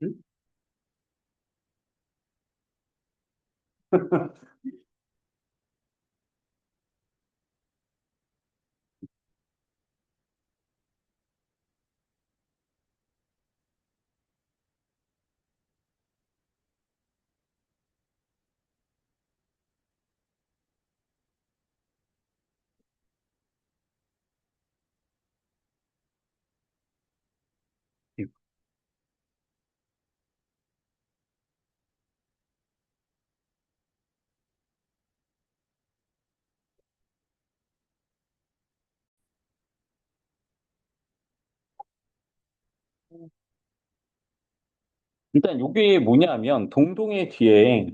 응? 일단 이게 뭐냐면 동동의 뒤에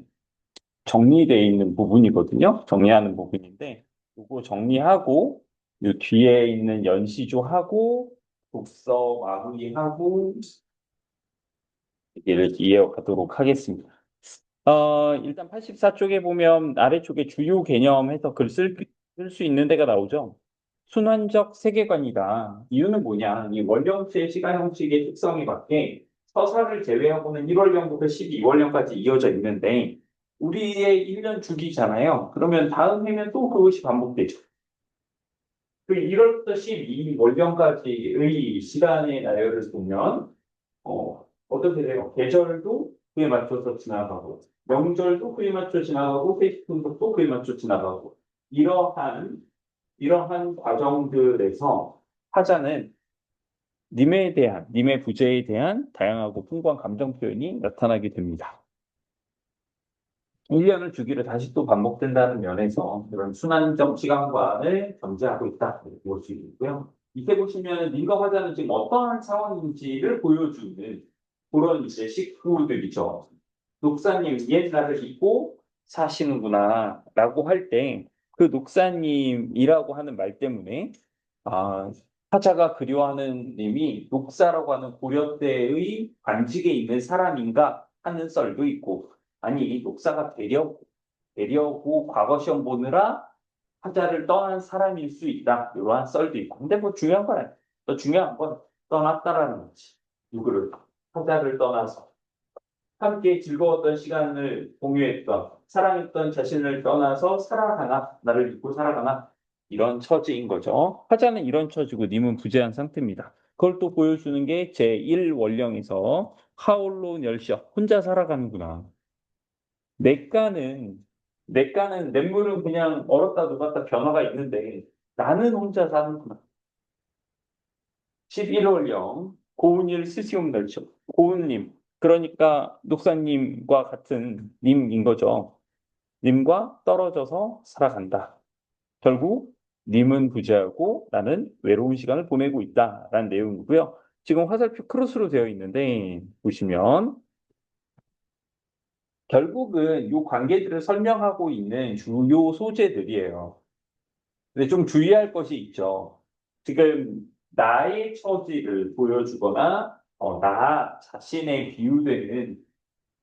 정리되어 있는 부분이거든요. 정리하는 부분인데 이거 정리하고 이 뒤에 있는 연시조하고 독서 마무리하고 얘를 이어가도록 하겠습니다. 일단 84쪽에 보면 아래쪽에 주요 개념해서 쓸 수 있는 데가 나오죠. 순환적 세계관이다. 이유는 뭐냐? 이 원령치의 시간 형식의 특성에 맞게 서사를 제외하고는 1월령부터 12월령까지 이어져 있는데 우리의 1년 주기잖아요. 그러면 다음 해면 또 그것이 반복되죠. 그 1월부터 12월령까지의 시간의 나열을 보면 어떻게 돼요? 계절도 그에 맞춰서 지나가고, 명절도 그에 맞춰 지나가고, 페스티벌도 또 그에 맞춰 지나가고, 이러한, 이러한 과정들에서 화자는 님의 부재에 대한 다양하고 풍부한 감정 표현이 나타나게 됩니다. 1년을 주기로 다시 또 반복된다는 면에서 그런 순환적 시간관을 견지하고 있다. 이렇게 볼 수 있고요. 이때 보시면 님과 화자는 지금 어떠한 상황인지를 보여주는 그런 이제 식구들이죠. 녹사님 옛날을 잊고 사시는구나 라고 할 때 그 녹사님이라고 하는 말 때문에 아, 화자가 그리워하는 님이 녹사라고 하는 고려 때의 관직에 있는 사람인가 하는 썰도 있고 아니 녹사가 되려고 과거 시험 보느라 화자를 떠난 사람일 수 있다 이러한 썰도 있고 근데 뭐 중요한 건 아니에요. 더 중요한 건 떠났다라는 거지. 누구를 화자를 떠나서 함께 즐거웠던 시간을 공유했던, 사랑했던 자신을 떠나서 살아가나, 나를 잊고 살아가나, 이런 처지인 거죠. 화자는 이런 처지고 님은 부재한 상태입니다. 그걸 또 보여주는 게 제1원령에서 하울로 열시어, 혼자 살아가는구나. 내가는, 내가는, 냇물은 그냥 얼었다 녹았다 변화가 있는데, 나는 혼자 사는구나. 11월령 고운일 스시옴 널쳐 고운님 그러니까 녹사님과 같은 님인 거죠. 님과 떨어져서 살아간다. 결국 님은 부재하고 나는 외로운 시간을 보내고 있다라는 내용이고요. 지금 화살표 크로스로 되어 있는데 보시면 결국은 이 관계들을 설명하고 있는 주요 소재들이에요. 근데 좀 주의할 것이 있죠. 지금 나의 처지를 보여주거나 나 자신의 비유되는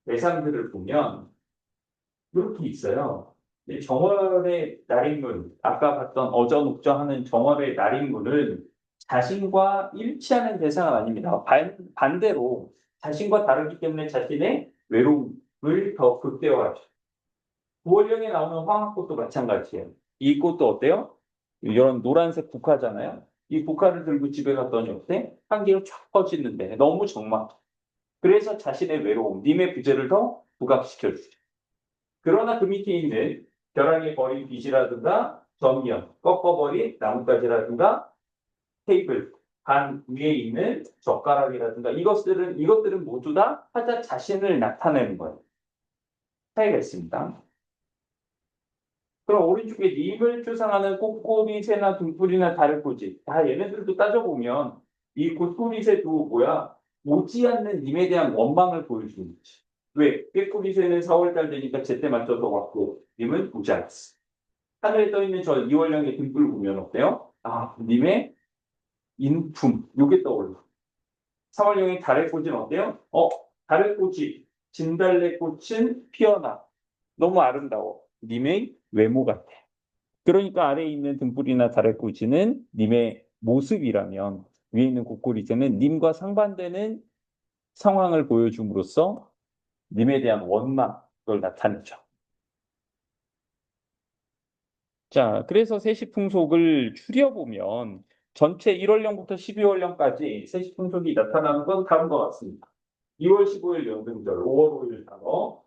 대상들을 보면 이렇게 있어요. 정월의 날인문, 아까 봤던 어저묵저하는 정월의 날인문은 자신과 일치하는 대상은 아닙니다. 반대로 자신과 다르기 때문에 자신의 외로움을 더 극대화하죠. 구월령에 나오는 황학꽃도 마찬가지예요. 이 꽃도 어때요? 이런 노란색 국화잖아요. 이 국화를 들고 집에 갔더니 어때? 향기가 쫙 퍼지는데 너무 적막. 그래서 자신의 외로움, 님의 부재를 더 부각시켜주죠. 그러나 그 밑에 있는 벼랑에 버린 빗이라든가 전면, 꺾어버린 나뭇가지라든가 테이블, 반 위에 있는 젓가락이라든가 이것들은 모두 다 타자 자신을 나타내는 거예요. 차이가 있습니다. 그럼 오른쪽에 님을 추상하는 꽃꼬리, 새나 등불이나 달을 보지. 다 얘네들도 따져보면 이 꽃꼬리, 새도 뭐야? 오지 않는 님에 대한 원망을 보여주는 거지. 왜? 꾀꼬리, 새는 4월달 되니까 제때 맞춰서 왔고 님은 오지 않았어. 하늘에 떠 있는 저 이월령의 등불 보면 어때요? 아, 님의 인품, 요게 떠올라. 3월령의 달의 꽃은 어때요? 달의 꽃이 진달래 꽃은 피어나. 너무 아름다워. 님의 외모 같아. 그러니까 아래에 있는 등불이나 다래꼬지는 님의 모습이라면 위에 있는 곡골이새는 님과 상반되는 상황을 보여줌으로써 님에 대한 원망을 나타내죠. 자, 그래서 세시풍속을 추려보면 전체 1월령부터 12월령까지 세시풍속이 나타나는 건 다음과 같습니다. 2월 15일 연등절, 5월 5일 단오,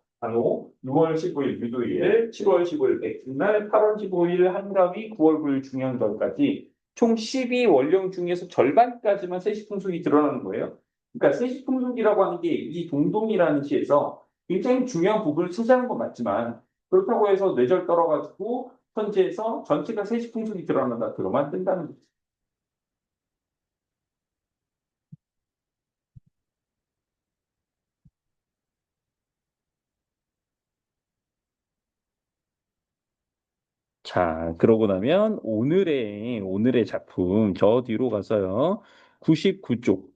6월 15일 유도일, 7월 15일 백날, 8월 15일 한가위, 9월 9일 중형절까지 총 12월령 중에서 절반까지만 세시풍속이 드러나는 거예요. 그러니까 세시풍속이라고 하는 게 이 동동이라는 시에서 굉장히 중요한 부분을 차지하는 건 맞지만 그렇다고 해서 뇌절 떨어가지고 현재에서 전체가 세시풍속이 드러난다. 그러면 안 된다는 거죠. 자, 그러고 나면 오늘의 작품 저 뒤로 가서요. 99쪽,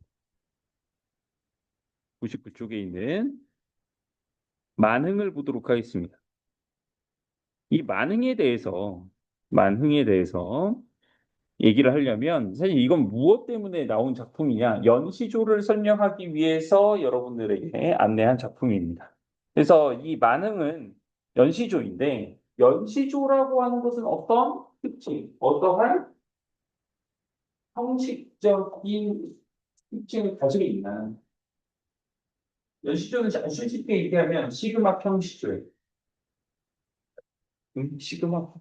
99쪽에 있는 만흥을 보도록 하겠습니다. 이 만흥에 대해서 얘기를 하려면 사실 이건 무엇 때문에 나온 작품이냐? 연시조를 설명하기 위해서 여러분들에게 안내한 작품입니다. 그래서 이 만흥은 연시조인데 연시조라고 하는 것은 어떤 특징, 어떠한 형식적인 특징을 가지고 있는 연시조는 쉽게 얘기하면 시그마 형시조예요. 시그마.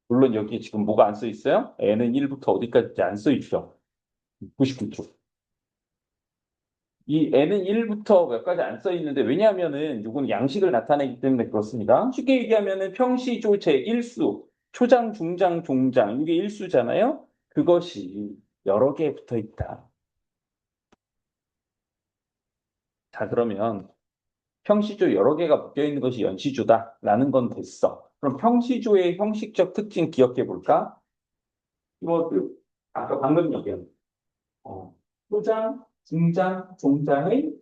물론 여기 지금 뭐가 안 써 있어요? n은 1부터 어디까지 안 써 있죠. 99쪽. 이 n은 1부터 몇 가지 안 써 있는데 왜냐하면은 이건 양식을 나타내기 때문에 그렇습니다. 쉽게 얘기하면은 평시조 제1수, 초장, 중장, 종장 이게 1수잖아요. 그것이 여러 개 붙어 있다. 자, 그러면 평시조 여러 개가 묶여 있는 것이 연시조다라는 건 됐어. 그럼 평시조의 형식적 특징 기억해 볼까? 이거 아까 방금 얘기한 초장, 중장, 종장의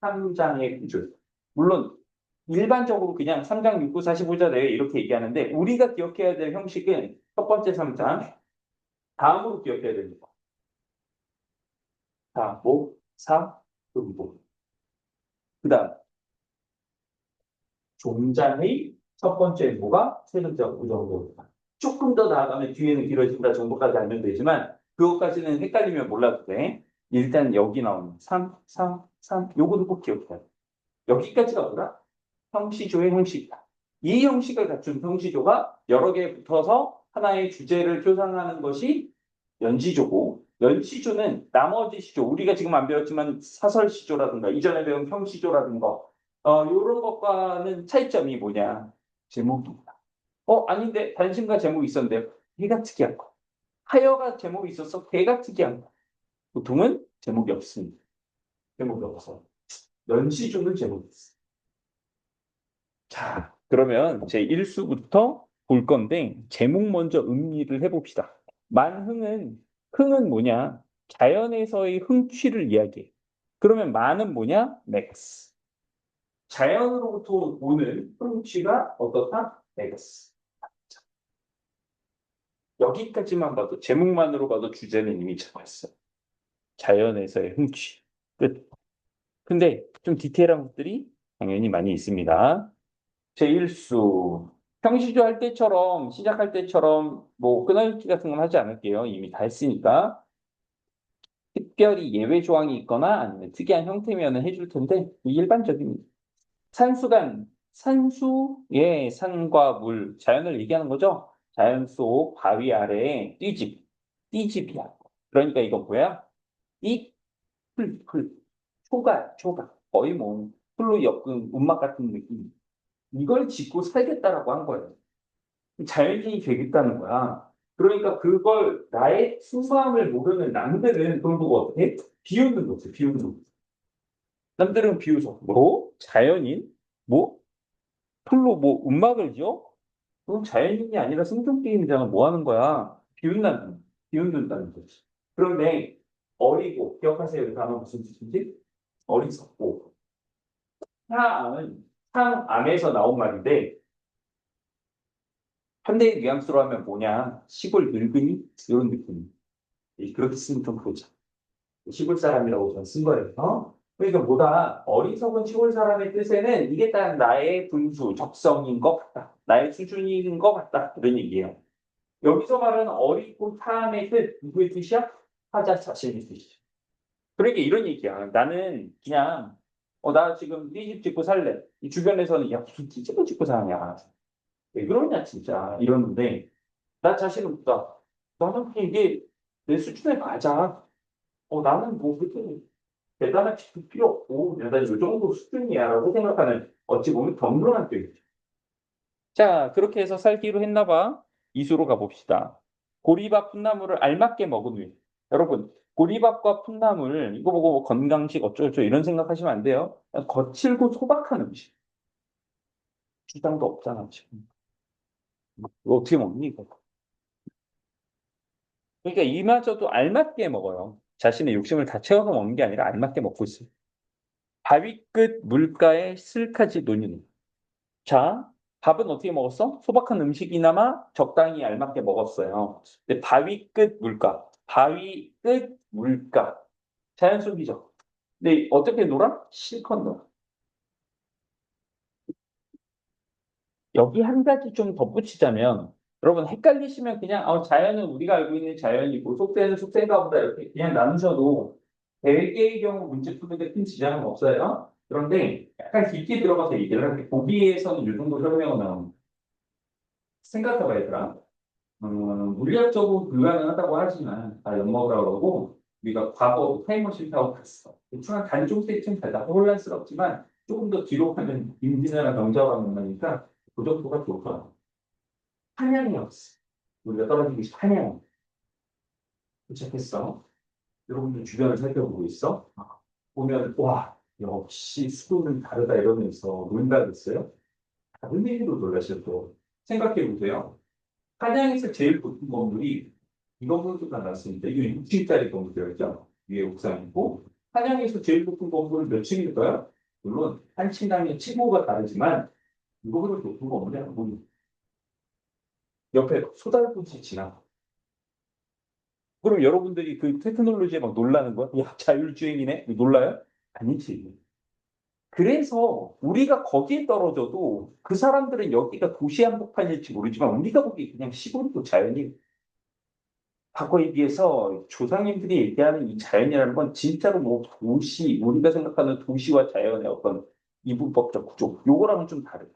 3장의 구조. 물론 일반적으로 그냥 3장 6구 45자 내외 이렇게 얘기하는데 우리가 기억해야 될 형식은 첫 번째 3장 다음으로 기억해야 됩니다. 자, 목, 사, 음보. 그 다음 종장의 첫 번째 뭐가 세 글자 우정도입니다. 조금 더 나아가면 뒤에는 길어진다 정도까지 알면 되지만 그것까지는 헷갈리면 몰라도 돼. 일단 여기 나오는 3, 3, 3 요거는 꼭 기억해야 돼. 여기까지가 뭐라? 형시조의 형식이다. 이 형식을 갖춘 형시조가 여러 개 붙어서 하나의 주제를 표상하는 것이 연시조고 연시조는 나머지 시조 우리가 지금 안 배웠지만 사설시조라든가 이전에 배운 형시조라든가 이런 것과는 차이점이 뭐냐? 제목입니다. 아닌데 단신과 제목이 있었는데 개가 특이한 거. 하여가 제목이 있어서 개가 특이한 거. 보통은 제목이 없습니다. 제목이 없어. 연시조는 제목이 있어. 자, 그러면 제 1수부터 볼 건데 제목 먼저 음미를 해봅시다. 흥은 뭐냐? 자연에서의 흥취를 이야기해. 그러면 만은 뭐냐? 맥스. 자연으로부터 오는 흥취가 어떻다? 맥스. 여기까지만 봐도 제목만으로 봐도 주제는 이미 잡았어. 자연에서의 흥취. 끝. 근데 좀 디테일한 것들이 당연히 많이 있습니다. 제1수. 평시조 할 때처럼, 시작할 때처럼, 뭐, 끊어읽기 같은 건 하지 않을게요. 이미 다 했으니까. 특별히 예외 조항이 있거나 아니면 특이한 형태면은 해줄 텐데, 일반적인 산수의 산과 물, 자연을 얘기하는 거죠? 자연 속 바위 아래에 띠집이야. 그러니까 이거 뭐야? 이 풀, 초가. 거의 뭐, 풀로 엮은 운막 같은 느낌. 이걸 짓고 살겠다라고 한 거예요. 자연인이 되겠다는 거야. 그러니까 그걸 나의 속마음을 모르는 남들은 그걸 보고 어떻게 비웃는 거지, 비웃는 거지. 남들은 비웃어. 뭐? 자연인? 뭐? 풀로 뭐 음악을 지어? 그건 자연인이 아니라 생존 게임이잖아. 뭐 하는 거야? 비웃는다는 거지. 그런데 기억하세요? 이 단어 무슨 뜻인지? 어리석고. 사은 상암에서 나온 말인데 현대의 뉘앙스로 하면 뭐냐? 시골 늙은이? 이런 느낌. 그렇게 쓰면 좀 보자. 시골 사람이라고 저는 쓴 거예요. 그러니까 뭐다 어리석은 시골 사람의 뜻에는 이게 딱 나의 분수, 적성인 것 같다. 나의 수준인 것 같다. 이런 얘기예요. 여기서 말하는 어리고 사람의 뜻, 누구의 뜻이야? 하자 자신의 뜻이죠. 그러니까 이런 얘기야. 나는 그냥 나 지금 네 집 짓고 살래. 이 주변에서는 야 무슨 집을 짓고 사냐. 왜 그러냐 진짜 이러는데 나 자신은 없다. 나는 그냥 이게 내 수준에 맞아. 나는 뭐 그렇게 대단한 지도 필요 없고 내가 이 정도 수준이야라고 생각하는 어찌 보면 덤덤한 표현이죠. 자, 그렇게 해서 살기로 했나 봐. 이수로 가봅시다. 고리밥 풋나물을 알맞게 먹은 후에. 여러분, 고리밥과 풋나물 이거 보고 뭐 건강식 어쩌고저쩌고 이런 생각하시면 안 돼요. 그냥 거칠고 소박한 음식. 주장도 없잖아 지금. 이거 어떻게 먹니 이거? 그러니까 이마저도 알맞게 먹어요. 자신의 욕심을 다 채워서 먹는 게 아니라 알맞게 먹고 있어요. 바위 끝 물가에 슬까지 논이는. 자, 밥은 어떻게 먹었어? 소박한 음식이나마 적당히 알맞게 먹었어요. 근데 바위 끝 물가, 바위 끝 물가. 자연 속이죠. 근데 어떻게 놀아? 실컷 놀아. 여기 한 가지 좀 덧붙이자면, 여러분 헷갈리시면 그냥 자연은 우리가 알고 있는 자연이고 속세는 속세인가 보다 이렇게 그냥 나누셔도 대개의 경우 문제 푸는데 큰 지장은 없어요. 그런데 약간 깊게 들어가서 얘기를 할게. 보기에서는 이 정도 설명은 나옵니다. 생각해봐 얘들아. 물리학적으로 불가능하다고 하지만 다 엿먹으라고 그러고 우리가 과거 타임머신 타고 갔어. 대충 한 단종 때쯤 가다 혼란스럽지만 조금 더 뒤로 가면 임진왜란 명자가 만나니까 그 정도가 좋더라. 한양이었어. 우리가 떨어진 곳이 한양. 도착했어. 여러분들 주변을 살펴보고 있어. 보면 와 역시 수도는 다르다 이러면서 놀라겠어요. 다른 얘기로 놀라셔 또. 생각해 보세요. 한양에서 제일 높은 건물이 이 건물보다 낮습니다. 이게 6층짜리 건물이었죠. 위에 옥상이고 한양에서 제일 높은 건물은 몇 층일까요? 물론 한 층당의 층고가 다르지만 이거보다 높은 건물이 안 보입니다. 옆에 소달꽃이 지나. 그럼 여러분들이 그 테크놀로지에 막 놀라는 거야? 야 자율주행이네? 놀라요? 아니지. 그래서 우리가 거기에 떨어져도 그 사람들은 여기가 도시 한복판일지 모르지만 우리가 보기에 그냥 시골이고 자연이 과거에 비해서 조상님들이 얘기하는 이 자연이라는 건 진짜로 뭐 도시, 우리가 생각하는 도시와 자연의 어떤 이분법적 구조, 요거랑은 좀 다르다.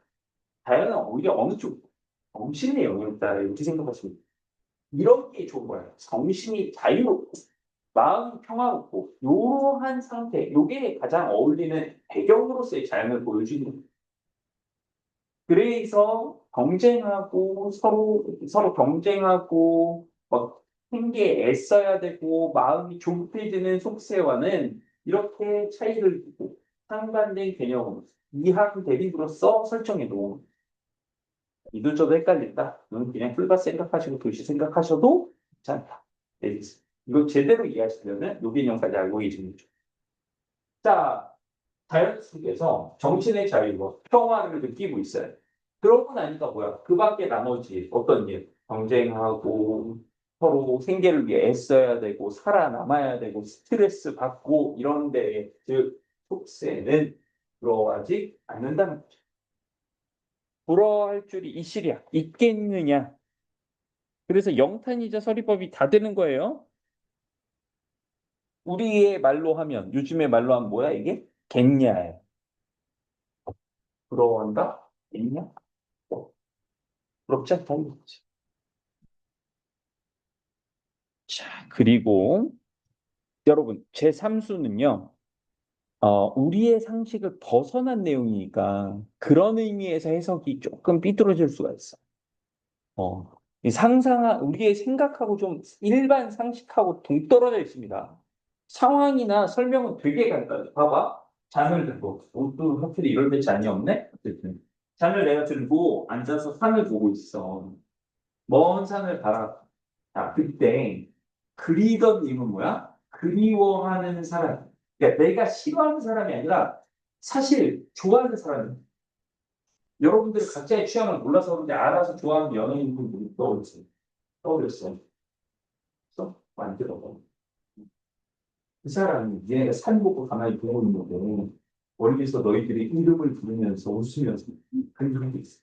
자연은 오히려 어느 쪽, 정신의 영역에 따라 이렇게 생각하시면 돼요. 이런 게 좋은 거예요. 정신이 자유롭고, 마음이 평화롭고, 이러한 상태, 요게 가장 어울리는 배경으로서의 자연을 보여주는 거예요. 그래서 경쟁하고 서로 경쟁하고 막 생계에 애써야 되고 마음이 좁혀지는 속세와는 이렇게 차이를 두고 상반된 개념으로 이항 대립으로서 설정해 놓은 이들저도 헷갈린다. 넌 그냥 풀밭 생각하시고 도시 생각하셔도 괜찮다. 네, 이거 제대로 이해하시려면 요 개념까지 알고 계시는 거죠. 자, 자연 속에서 정신의 자유와 평화를 느끼고 있어요. 그러고 나니까 뭐야? 그 밖에 나머지 어떤 일, 경쟁하고 서로 생계를 위해 애써야 되고 살아남아야 되고 스트레스 받고 이런 데에 즉 속세는 들어가지 않는다는 거죠. 부러워할 줄이 이시랴 있겠느냐? 그래서 영탄이자 서리법이 다 되는 거예요. 우리의 말로 하면 요즘의 말로 하면 뭐야 이게? 겠냐예요. 부러워한다? 있냐? 부럽지 않다는 거지. 자, 그리고 여러분, 제3수는요, 우리의 상식을 벗어난 내용이니까 그런 의미에서 해석이 조금 삐뚤어질 수가 있어. 이 우리의 생각하고 좀 일반 상식하고 동떨어져 있습니다. 상황이나 설명은 되게 간단해. 봐봐. 잔을 들고, 또 하필 이럴 때 잔이 없네? 어쨌든. 잔을 내가 들고 앉아서 산을 보고 있어. 먼 산을 바라. 자, 그때 그리던 님은 뭐야? 그리워하는 사람. 그러니까 내가 싫어하는 사람이 아니라 사실 좋아하는 사람이야. 여러분들 각자의 취향을 몰라서 그런데 알아서 좋아하는 연예인 분들이 떠올렸어요. 떠올렸어. 써? 만들어. 그 사람이 얘네가 산 보고 가만히 보고 있는데 멀리서 너희들이 이름을 부르면서 웃으면서 그런 게 있어.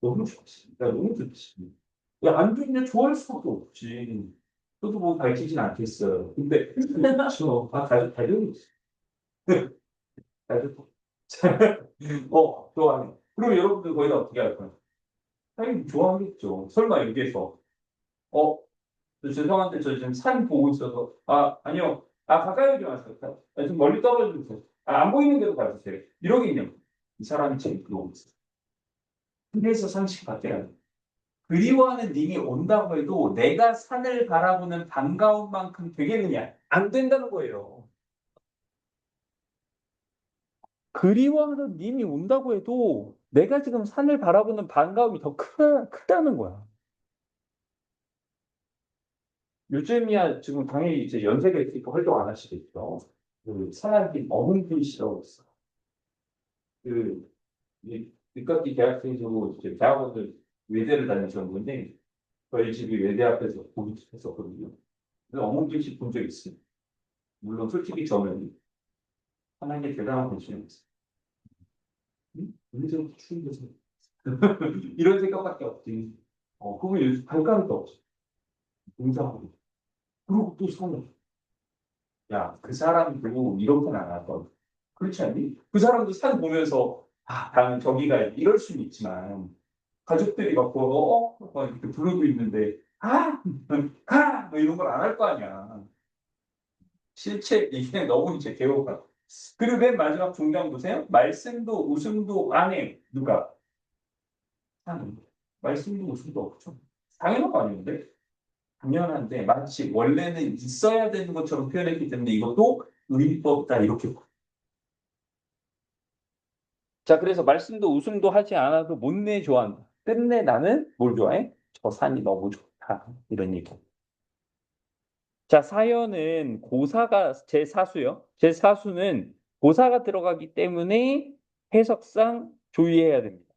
너무 좋지. 야, 너무 좋지. 야, 안 좋냐? 좋아할 수밖에 없지. 저도 뭐 밝히진 않겠어요. 근데, 그렇죠. 아, 가족 있어. 가족. 좋아하네. 그럼 여러분들 거기다 어떻게 할 거야? 당연히 좋아하겠죠. 설마 여기에서, 어, 저 죄송한데 저 지금 산 보고 있어서, 아, 아니요. 아, 가까이 오지 마세요. 아, 좀 멀리 떨어져 주세요. 아, 안 보이는 데로 가주세요. 이러겠냐고. 이 사람이 제일 그러고 있어. 그래서 상식 밖에 그리워하는 님이 온다고 해도 내가 산을 바라보는 반가운 만큼 되겠느냐? 안 된다는 거예요. 그리워하는 님이 온다고 해도 내가 지금 산을 바라보는 반가움이 더 크다는 거야. 요즘이야 지금 당연히 이제 연세가 있으니까 활동 안 하시겠죠. 그 산악인 어문필 씨라고 있어. 그 늦깎이 대학생이고 이제 대학원들 외대를 다니시는 분인데 저희 집이 외대 앞에서 공부했었거든요. 그래서 어문필 씨 본 적 있어요. 물론 솔직히 저는 하나님의 대단한 분이었어요. 언제 저렇게 추운 데서 이런 생각밖에 없지. 그분 요즘 발가락도 없어. 공사하고. 그리고 또 성우. 야, 그 사람이 그리고 이렇게는 안 하던. 그렇지 않니? 그 사람도 산 보면서, 아, 나는 저기가 이럴 수는 있지만, 가족들이 막 보고, 막 이렇게 부르고 있는데, 아, 가! 뭐 이런 걸 안 할 거 아니야. 실체, 이게 너무 이제 개호가. 그리고 맨 마지막 종장 보세요. 말씀도 웃음도 안 해. 누가? 하는. 말씀도 웃음도 없죠. 당연한 거 아닌데? 당연한데 마치 원래는 있어야 되는 것처럼 표현했기 때문에 이것도 의미법다 이렇게. 자, 그래서 말씀도 웃음도 하지 않아도 못내 좋아한다. 끝내 나는 뭘 좋아해? 저 산이 너무 좋다. 이런 얘기. 자, 사연은 고사가 제4수요. 제4수는 고사가 들어가기 때문에 해석상 조의해야 됩니다.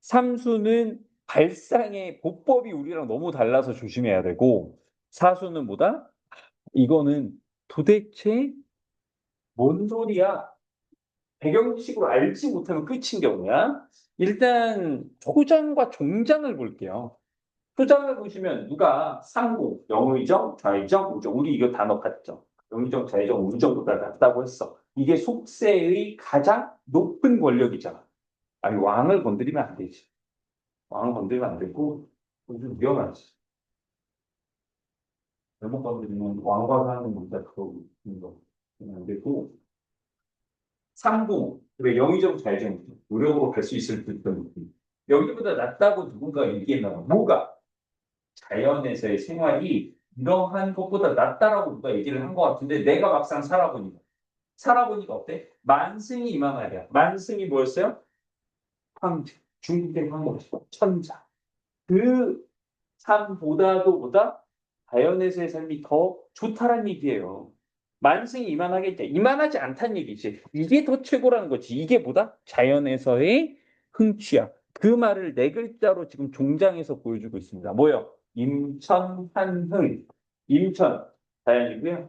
삼수는 발상의 보법이 우리랑 너무 달라서 조심해야 되고, 사수는 뭐다? 이거는 도대체 뭔 소리야? 배경 지식으로 알지 못하면 끝인 경우야. 일단 초장과 종장을 볼게요. 초장을 보시면 누가 상고, 영의정, 좌의정, 우정. 우리 이거 단어 같죠? 영의정, 좌의정, 우정보다 낫다고 했어. 이게 속세의 가장 높은 권력이잖아. 아니 왕을 건드리면 안 되지. 왕을 건드리면 안 되고 좀 위험하지. 잘못 건드리면 왕과 사는 문제 그거 안 되고 상부, 그리고 영의정 자의정, 노력으로 갈 수 있을 듯한 느낌. 여기보다 낫다고 누군가 얘기했나 봐. 뭐가? 자연에서의 생활이 이러한 것보다 낫다라고 누가 얘기를 한 것 같은데 내가 막상 살아보니까 어때? 만승이 이만 말이야. 만승이 뭐였어요? 황제. 중국의 황제. 천자. 그 삶보다도 보다 자연에서의 삶이 더 좋다란 얘기예요. 만승이 이만하겠냐? 이만하지 않다는 얘기지. 이게 더 최고라는 거지. 이게 뭐다? 자연에서의 흥취야. 그 말을 네 글자로 지금 종장에서 보여주고 있습니다. 뭐요? 임천, 한흥. 임천, 자연이고요.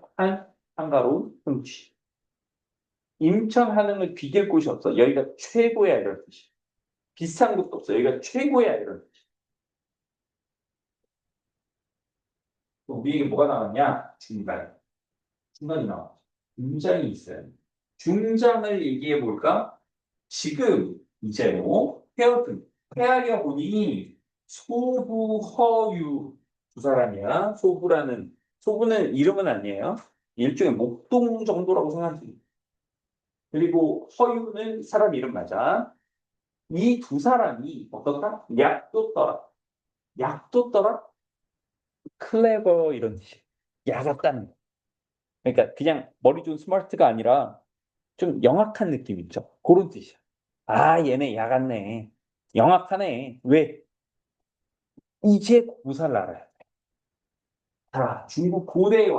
한가로운 흥취. 임천, 한흥을 비길 곳이 없어. 여기가 최고야, 이런 뜻이. 비슷한 곳도 없어. 여기가 최고야, 이런 뜻이. 우리에게 뭐가 나왔냐? 중간. 중간이 나와. 중장이 있어요. 중장을 얘기해 볼까? 지금 이제 뭐 헤아려 보니 소부, 허유 두 사람이야. 소부는 이름은 아니에요. 일종의 목동 정도라고 생각해요. 그리고 허유는 사람 이름 맞아. 이 두 사람이 어떻다? 약도 떠라. 약도 떠라? 클레버 이런 뜻이. 야 같다는 거. 그러니까 그냥 머리 좋은 스마트가 아니라 좀 영악한 느낌 있죠. 그런 뜻이야. 아, 얘네 야 같네. 영악하네. 왜? 이제 고사를 알아야 돼. 자, 중국 고대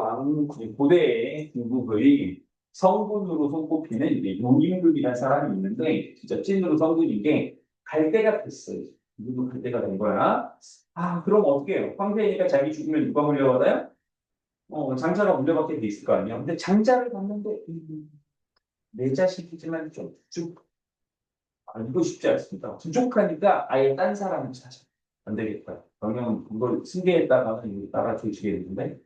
고대 중국의 성군으로 손꼽히는 이제 용임금이라는 사람이 있는데, 진짜 찐으로 성군인 게, 갈 때가 됐어요. 누구 갈 때가 된 거야. 아, 그럼 어떻게 해요? 황제니까 자기 죽으면 누가 물려받아요? 장자가 물려받게 돼 있을 거 아니야. 근데 장자를 봤는데, 내 자식이지만 이거 쉽지 않습니다. 부족하니까 아예 딴 사람을 찾아. 안 되겠다. 경영, 이걸 승계했다가는 이거 나라 조지겠는데,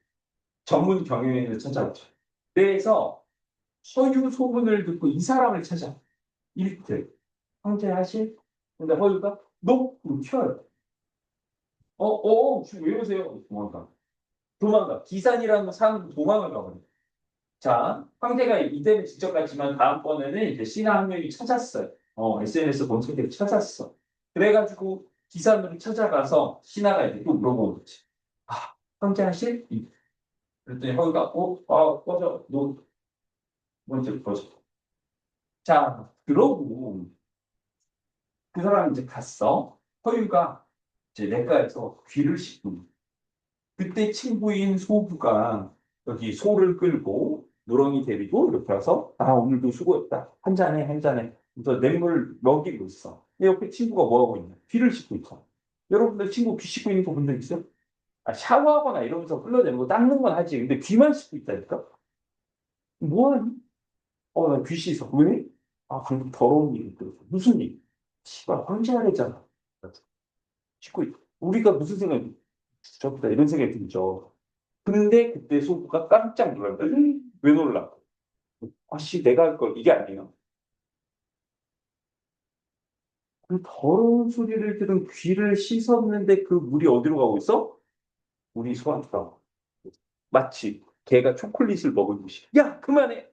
전문 경영인을 찾아오죠. 그래서 서유 소문을 듣고 이 사람을 찾아. 일들. 황제 하실? 근데 허유가, 너? 그럼 튀어요. 지금 왜 오세요? 도망가. 기산이라는 사람 도망을 가버려. 자, 황제가 이때는 직접 갔지만 다음번에는 이제 신하 한 명이 찾았어요. SNS 검색에 찾았어. 그래가지고 기산으로 찾아가서 신하가 이제 또 물어보는 거지. 아, 황제 하실? 그랬더니 허유가, 꺼져. 너 먼저 꺼져. 자, 그러고 그 사람 이제 갔어. 허유가 이제 냇가에서 귀를 씻고 그때 친구인 소부가 여기 소를 끌고 누렁이 데리고 이렇게 와서 오늘도 수고했다. 한 잔해 한 잔해. 그래서 냇물 먹이고 있어. 옆에 친구가 뭐 하고 있냐? 귀를 씻고 있어. 여러분들 친구 귀 씻고 있는 거 본 적 있어요? 샤워하거나 이러면서 흘러내는 거 닦는 건 하지. 근데 귀만 씻고 있다니까? 뭐하니? 나 귀 씻어. 왜? 방금 더러운 일 있더라고. 무슨 일? 씨발 황제하래잖아. 씻고 있. 우리가 무슨 생각이 저다 이런 생각이 들죠. 근데 그때 소부가 깜짝 놀랐다. 왜 놀라? 아씨, 내가 할 걸. 이게 아니에요. 그 더러운 소리를 들은 귀를 씻었는데 그 물이 어디로 가고 있어? 우리 소한테 가고. 마치 개가 초콜릿을 먹은 듯이. 야, 그만해!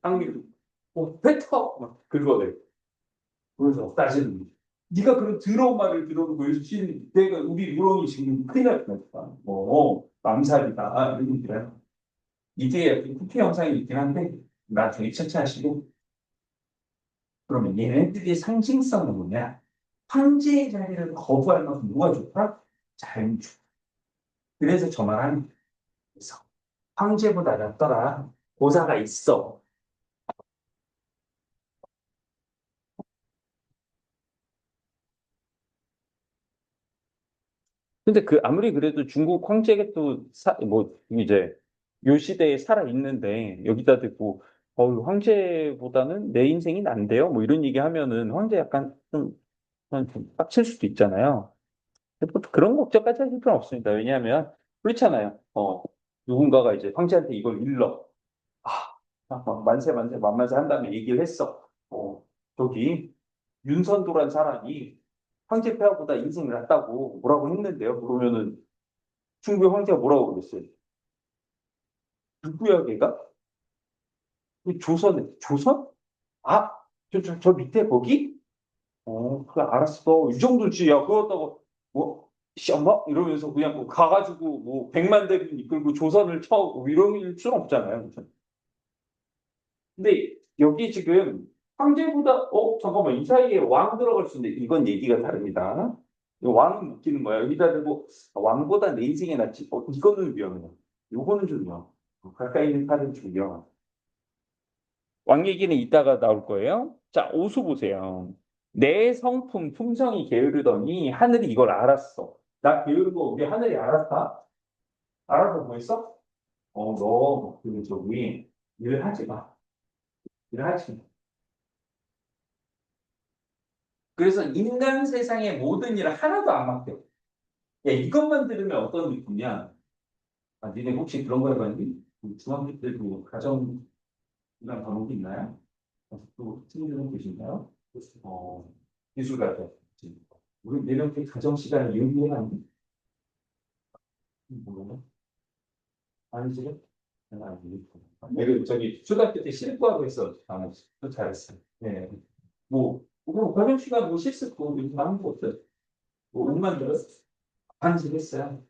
상미로. 뱉어! 막 긁어내. 그래서 따지는 거지. 네가 그런 더러운 말을 들어놓고 여기서 내가 우리 우렁이 지금 큰일 날 뻔했다. 맘살이다. 이런 얘기를 이게 쿠키 영상이 있긴 한데 나중에 체크하시고 그러면 얘네들의 상징성은 뭐냐? 황제의 자리를 거부할 만큼 뭐가 좋다? 자유주. 그래서 저 말 하는 거예요. 그래서 황제보다 낫더라. 고사가 있어. 근데 그 아무리 그래도 중국 황제가 또 이제 요 시대에 살아 있는데 여기다 대고 황제보다는 내 인생이 난데요. 뭐 이런 얘기 하면은 황제 약간 좀 빡칠 수도 있잖아요. 근데 뭐 그런 걱정까지 하실 필요는 없습니다. 왜냐하면 그렇잖아요. 누군가가 이제 황제한테 이걸 일러. 아, 막 만세 만세 만만세 한 다음에 얘기를 했어. 저기 윤선도란 사람이 황제 폐하보다 인생을 낫다고 뭐라고 했는데요. 그러면은 중국의 황제가 뭐라고 그랬어요? 누구야 걔가? 조선? 아, 저 밑에 거기? 그래 알았어. 이 정도지. 야, 그렇다고 뭐 시엄마 이러면서 그냥 뭐 가가지고 뭐 100만 대군 이끌고 조선을 이럴 수는 없잖아요. 그죠? 근데 여기 지금 황제보다 잠깐만 이 사이에 왕 들어갈 수 있는데 이건 얘기가 다릅니다. 이 왕은 웃기는 거야. 여기다 대고 왕보다 내 인생이 낫지. 이거는 위험해. 요거는 좀 위험. 가까이 있는 칼은 좀 위험하다. 왕 얘기는 이따가 나올 거예요. 자, 오수 보세요. 내 성품 품성이 게으르더니 하늘이 이걸 알았어. 나 게으른 거 우리 하늘이 알았다. 알아서 뭐 했어? 너 저기 일을 하지 마. 일을 하지 마. 그래서 인간 세상의 모든 일을 하나도 안 맡겨. 야, 이것만 들으면 어떤 느낌이야? 니네 혹시 그런 거 해봤니? 중학교 때도 가정이랑 과목이 있나요? 또 친구들은 계신가요? 어, 기술 같아. 우리 내년에 가정 시간을 연구해놨니? 모르나? 아니지? 아니, 내가 저기 초등학교 때 실습하고 있어. 또 잘했어. 네. 가정 시간 뭐 실습도 요즘 하는 거 없어요. 음만 들었어. 반지했어요.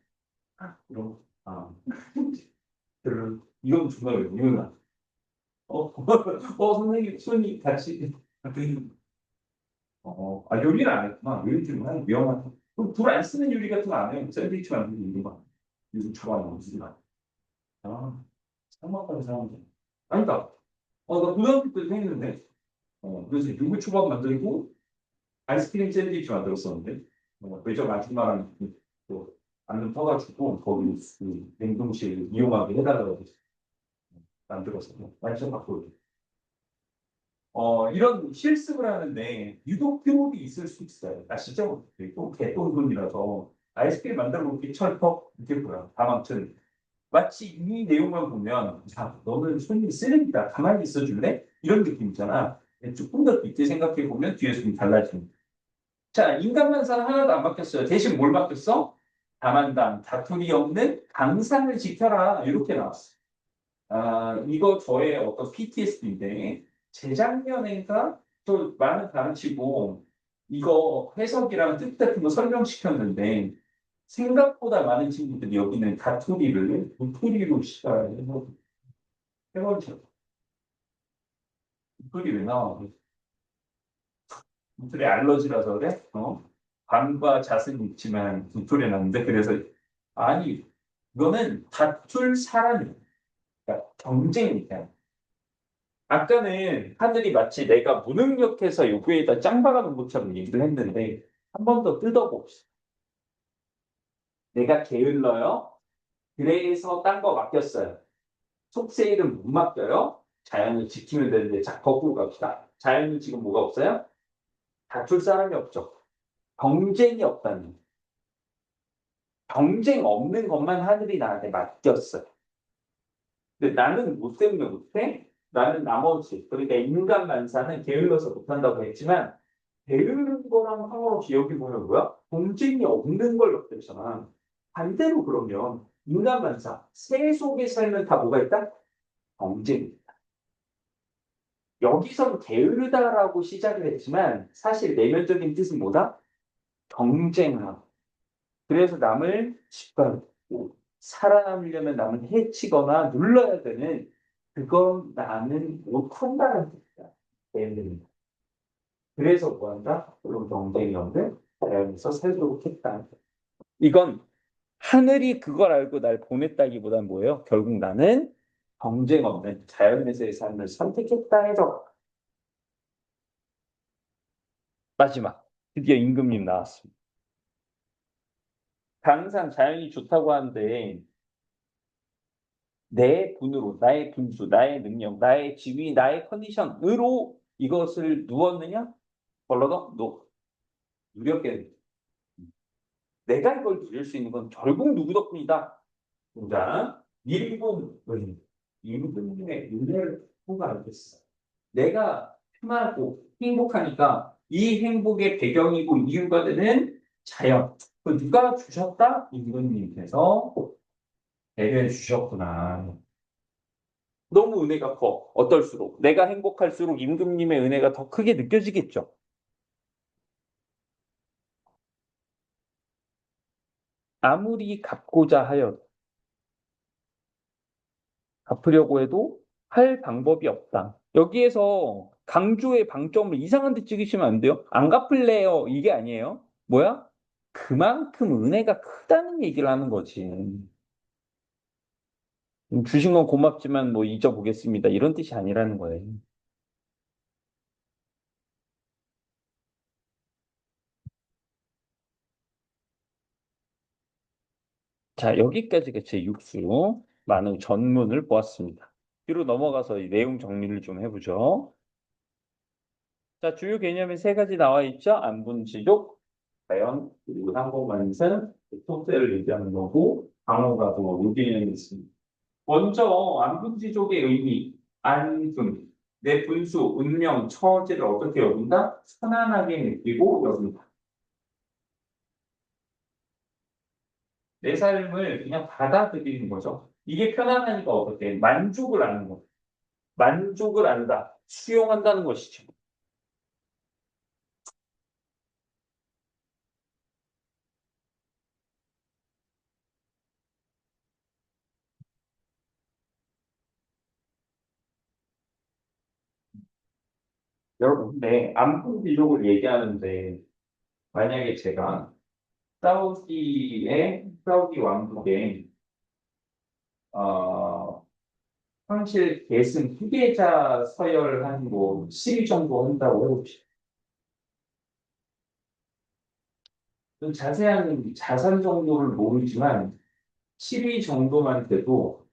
그럼, 이건 정말 이유나. 선생님, 손이 같이. 요리는 안 했구나. 요리 좀 하는 위험한. 그럼 불안 쓰는 요리 같은 거 안 해요? 샌드위치 만드는 요리만. 요즘 좋아하는 음식이만. 상막하게 사는데. 아니다. 나 고등학교 때도 했는데. 그래서 유부초밥 만들고, 아이스크림 샌드위치 만들었었는데 매점 아줌마랑 또 안름 터가지고 거기 그 냉동실 이용하게 해달라고 만들어서 완전 바꾸고 이런 실습을 하는데 유독 트롤이 있을 수 있어요. 아시죠? 또 개똥손이라서 아이스크림 만들어 놓기 철퍽 이렇게 보여. 다망튼 마치 이 내용만 보면 자 너는 손이 쓰레기다. 가만히 있어줄래? 이런 느낌이잖아. 조금 더 깊게 생각해 보면 뒤에서 좀 달라집니다. 자, 인간만사는 하나도 안 바뀌었어요. 대신 뭘 바뀌었어? 다만당, 다툼이 없는 강산을 지켜라. 이렇게 나왔어요. 이거 저의 어떤 PTSD인데, 재작년인가? 또 많은 가르치고, 이거 해석이랑 뜻 같은 거 설명시켰는데, 생각보다 많은 친구들이 여기는 다투리를 도토리로 해버리셨어요. 도토리 왜 나와? 도토리 알러지라서 그래? 밤과 잣은 있지만 도토리 나는데, 그래서, 아니, 이거는 다툴 사람이야. 그러니까 경쟁이니까. 아까는 하늘이 마치 내가 무능력해서 여기에다 짱 박아놓은 것처럼 얘기를 했는데 한 번 더 뜯어봅시다. 내가 게을러요. 그래서 딴 거 맡겼어요. 속세일은 못 맡겨요. 자연을 지키면 되는데 자 거꾸로 갑시다. 자연은 지금 뭐가 없어요? 다툴 사람이 없죠. 경쟁이 없다는 거예요. 경쟁 없는 것만 하늘이 나한테 맡겼어요. 근데 나는 뭐 때문에 못해? 나는 나머지 그러니까 인간 만사는 게을러서 못한다고 했지만 게으른 거랑 상관없이 여기 보면 뭐야? 경쟁이 없는 걸 넣었잖아. 반대로 그러면 인간 만사 새 속에 살면 다 뭐가 있다? 경쟁. 여기선 게으르다라고 시작을 했지만 사실 내면적인 뜻은 뭐다? 경쟁하고. 그래서 남을 짓밟고 살아남으려면 남을 해치거나 눌러야 되는 그건 나는 못한다는 뜻이야. 게으름. 그래서 뭐한다? 그런 경쟁이 없는 자연에서 살도록 했다. 이건 하늘이 그걸 알고 날 보냈다기보단 뭐예요? 결국 나는 경쟁 없는 자연에서의 삶을 선택했다 해서 마지막 드디어 임금님 나왔습니다. 항상 자연이 좋다고 하는데 내 분으로, 나의 분수, 나의 능력, 나의 지위, 나의 컨디션으로 이것을 누웠느냐? 벌러덩? 노. 누렸겠네. 내가 이걸 누릴 수 있는 건 결국 누구 덕분이다? 자, 임금님의 은혜를 보고 알겠어. 내가 편하고 행복하니까 이 행복의 배경이고 이유가 되는 자연. 그 누가 주셨다? 임금님께서 배려해 주셨구나. 너무 은혜가 커. 어떨수록. 내가 행복할수록 임금님의 은혜가 더 크게 느껴지겠죠. 아무리 갚고자 하여도, 갚으려고 해도 할 방법이 없다. 여기에서 강조의 방점을 이상한 데 찍으시면 안 돼요. 안 갚을래요. 이게 아니에요. 뭐야? 그만큼 은혜가 크다는 얘기를 하는 거지. 주신 건 고맙지만 뭐 잊어보겠습니다. 이런 뜻이 아니라는 거예요. 자, 여기까지가 제 6수 많은 전문을 보았습니다. 뒤로 넘어가서 이 내용 정리를 좀 해보죠. 자, 주요 개념이 세 가지 나와 있죠. 안분지족, 자연, 그리고 항공만선, 속세를 얘기하는 거고, 방어가 또 개념이 있습니다. 먼저 안분지족의 의미, 안분, 내 분수, 운명, 처지를 어떻게 여긴다? 편안하게 느끼고 여긴다. 내 삶을 그냥 받아들이는 거죠. 이게 편안하니까 어떻게 만족을 하는 거. 만족을 한다. 수용한다는 것이죠. 여러분, 근데 안분 비족을 얘기하는데 만약에 제가 사우디 왕국의 어, 황실 계승 후계자 서열 한 뭐 10위 정도 한다고 해봅시다. 자세한 자산 정도를 모르지만 7위 정도만 돼도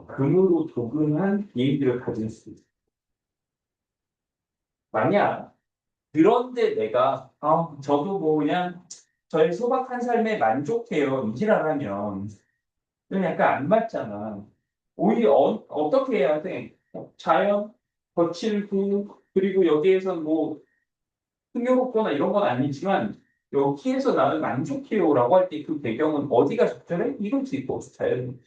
금으로 도금한 비행기를 가질 수 있어. 만약 그런데 내가 저도 뭐 그냥 저의 소박한 삶에 만족해요. 이지랄 하면 그럼 약간 안 맞잖아. 오히려 어떻게 해야 돼? 자연, 거칠고 그리고 여기에서 뭐 흥미롭거나 이런 건 아니지만 여기에서 나는 만족해요라고 할 때 그 배경은 어디가 적절해? 이럴 수 있고 자연.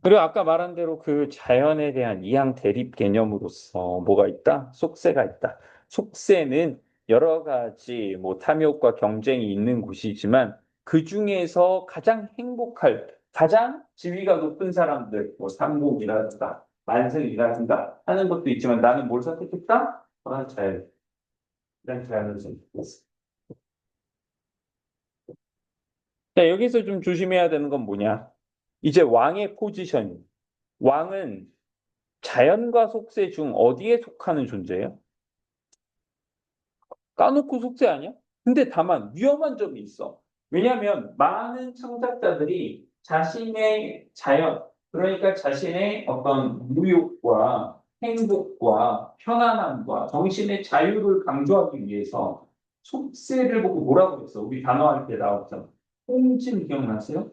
그리고 아까 말한 대로 그 자연에 대한 이항 대립 개념으로서 뭐가 있다? 속세가 있다. 속세는 여러 가지 뭐 탐욕과 경쟁이 있는 곳이지만 그 중에서 가장 행복할, 가장 지위가 높은 사람들, 뭐 삼복이라든가 만승이라든가 하는 것도 있지만 나는 뭘 선택했다? 그런 자연, 이런 자연을 선택했어. 자, 여기서 좀 조심해야 되는 건 뭐냐? 이제 왕의 포지션. 왕은 자연과 속세 중 어디에 속하는 존재예요? 까놓고 속세 아니야? 근데 다만 위험한 점이 있어. 왜냐하면 많은 창작자들이 자신의 자연, 그러니까 자신의 어떤 무욕과 행복과 편안함과 정신의 자유를 강조하기 위해서 속세를 보고 뭐라고 했어? 우리 단어할 때 나왔잖아. 홍진 기억나세요?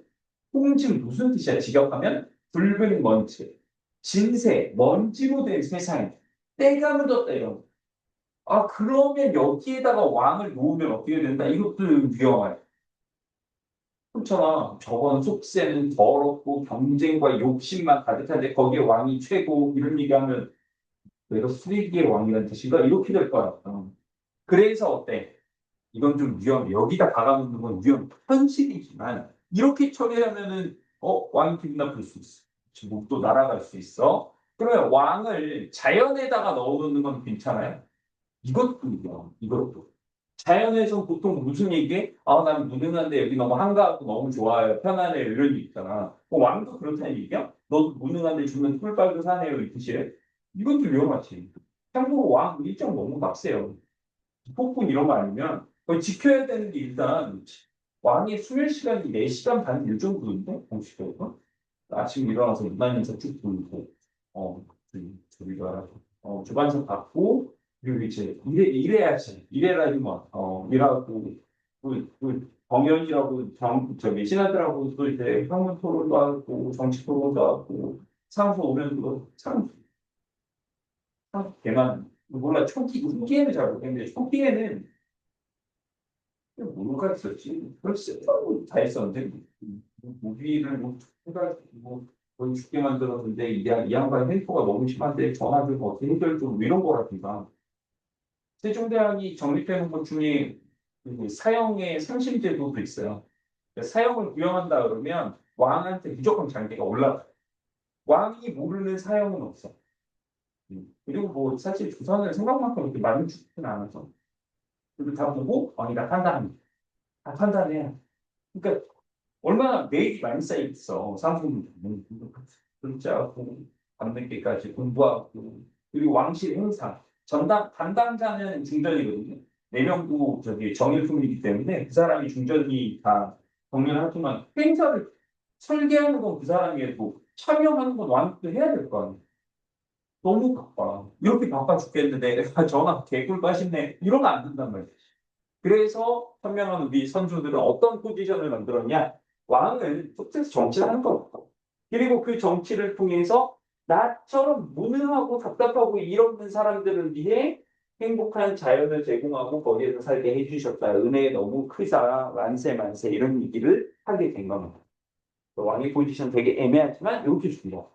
홍진 무슨 뜻이야? 직역하면 붉은 먼지, 진세, 먼지로 된 세상, 때가 묻었다 이런. 그러면 여기에다가 왕을 놓으면 어떻게 된다? 이것도 위험하죠. 그렇잖아. 저건 속세는 더럽고 경쟁과 욕심만 가득한데 거기에 왕이 최고 이런 얘기하면 내가 쓰레기의 왕이라는 뜻인가? 이렇게 될 거야. 그래서 어때? 이건 좀 위험해. 여기다 박아놓는 건 위험. 현실이지만 이렇게 처리하면은 왕이 기분 나쁠 수 있어. 목도 날아갈 수 있어. 그러면 왕을 자연에다가 넣어놓는 건 괜찮아요? 이것도 위험. 이것도. 자연에서 보통 무슨 얘기해? 난 무능한데 여기 너무 한가하고 너무 좋아요. 편안해요. 이런 얘기 있잖아. 왕도 그렇다는 얘기야? 너도 무능한데 주면 꿀 빨고 사네요. 이 뜻이래? 이것도 위험하지. 참고로 왕 일정 너무 빡세요. 폭군 이런 거 아니면 거의 지켜야 되는 게 일단 왕의 수면 시간이 4시간 반 일 정도인데 공식적으로 아침에 일어나서 문안에서 쭉 돌고 저기가 주관서 받고 그리고 이제 일해야지 일해라니 뭐 일하고 정연이라고 저기 신하들하고 또 이제 학문 토론도 하고 정치 토론도 하고 상소 오면 그참 걔만 몰라 초기에는 잘 모르겠는데 초기에는 뭐가 있었지? 글쎄, 다 했었는데, 무기를 해가지고, 거의 죽게 만들었는데, 이 양반 횡포가 너무 심한데, 전화를 뭐 어떻게 해결 좀 이런 거라든가. 세종대왕이 정립되는 것 중에 그 사형의 상심제도도 있어요. 사형을 구형한다 그러면 왕한테 무조건 장기가 올라가. 왕이 모르는 사형은 없어. 그리고 뭐 사실 조선은 생각만큼 그렇게 많이 죽지는 않아서. 그리고 다 보고 왕이 다 판단합니다. 다 판단해. 그러니까 얼마나 매일이 많이 쌓여 있어. 상품 글자하고 밤늦게까지 공부하고 그리고 왕실 행사 담당자는 중전이거든요. 네 명도 저기 정일품이기 때문에 그 사람이 중전이 다 정리를 하지만 행사를 설계하는 건 그 사람이 해도 참여하는 건 왕도 해야 될 거 아니야. 너무 바빠. 이렇게 바빠 죽겠는데 내가 전화 개꿀 빠신네 이러면 안 된단 말이야. 그래서 현명한 우리 선조들은 어떤 포지션을 만들었냐? 왕은 속에서 정치를 하는 거고. 그리고 그 정치를 통해서 나처럼 무능하고 답답하고 이없는 사람들을 위해 행복한 자연을 제공하고 거기에서 살게 해주셨다. 은혜 너무 크다. 만세 만세 이런 얘기를 하게 된 겁니다. 왕의 포지션 되게 애매하지만 이렇게 중요.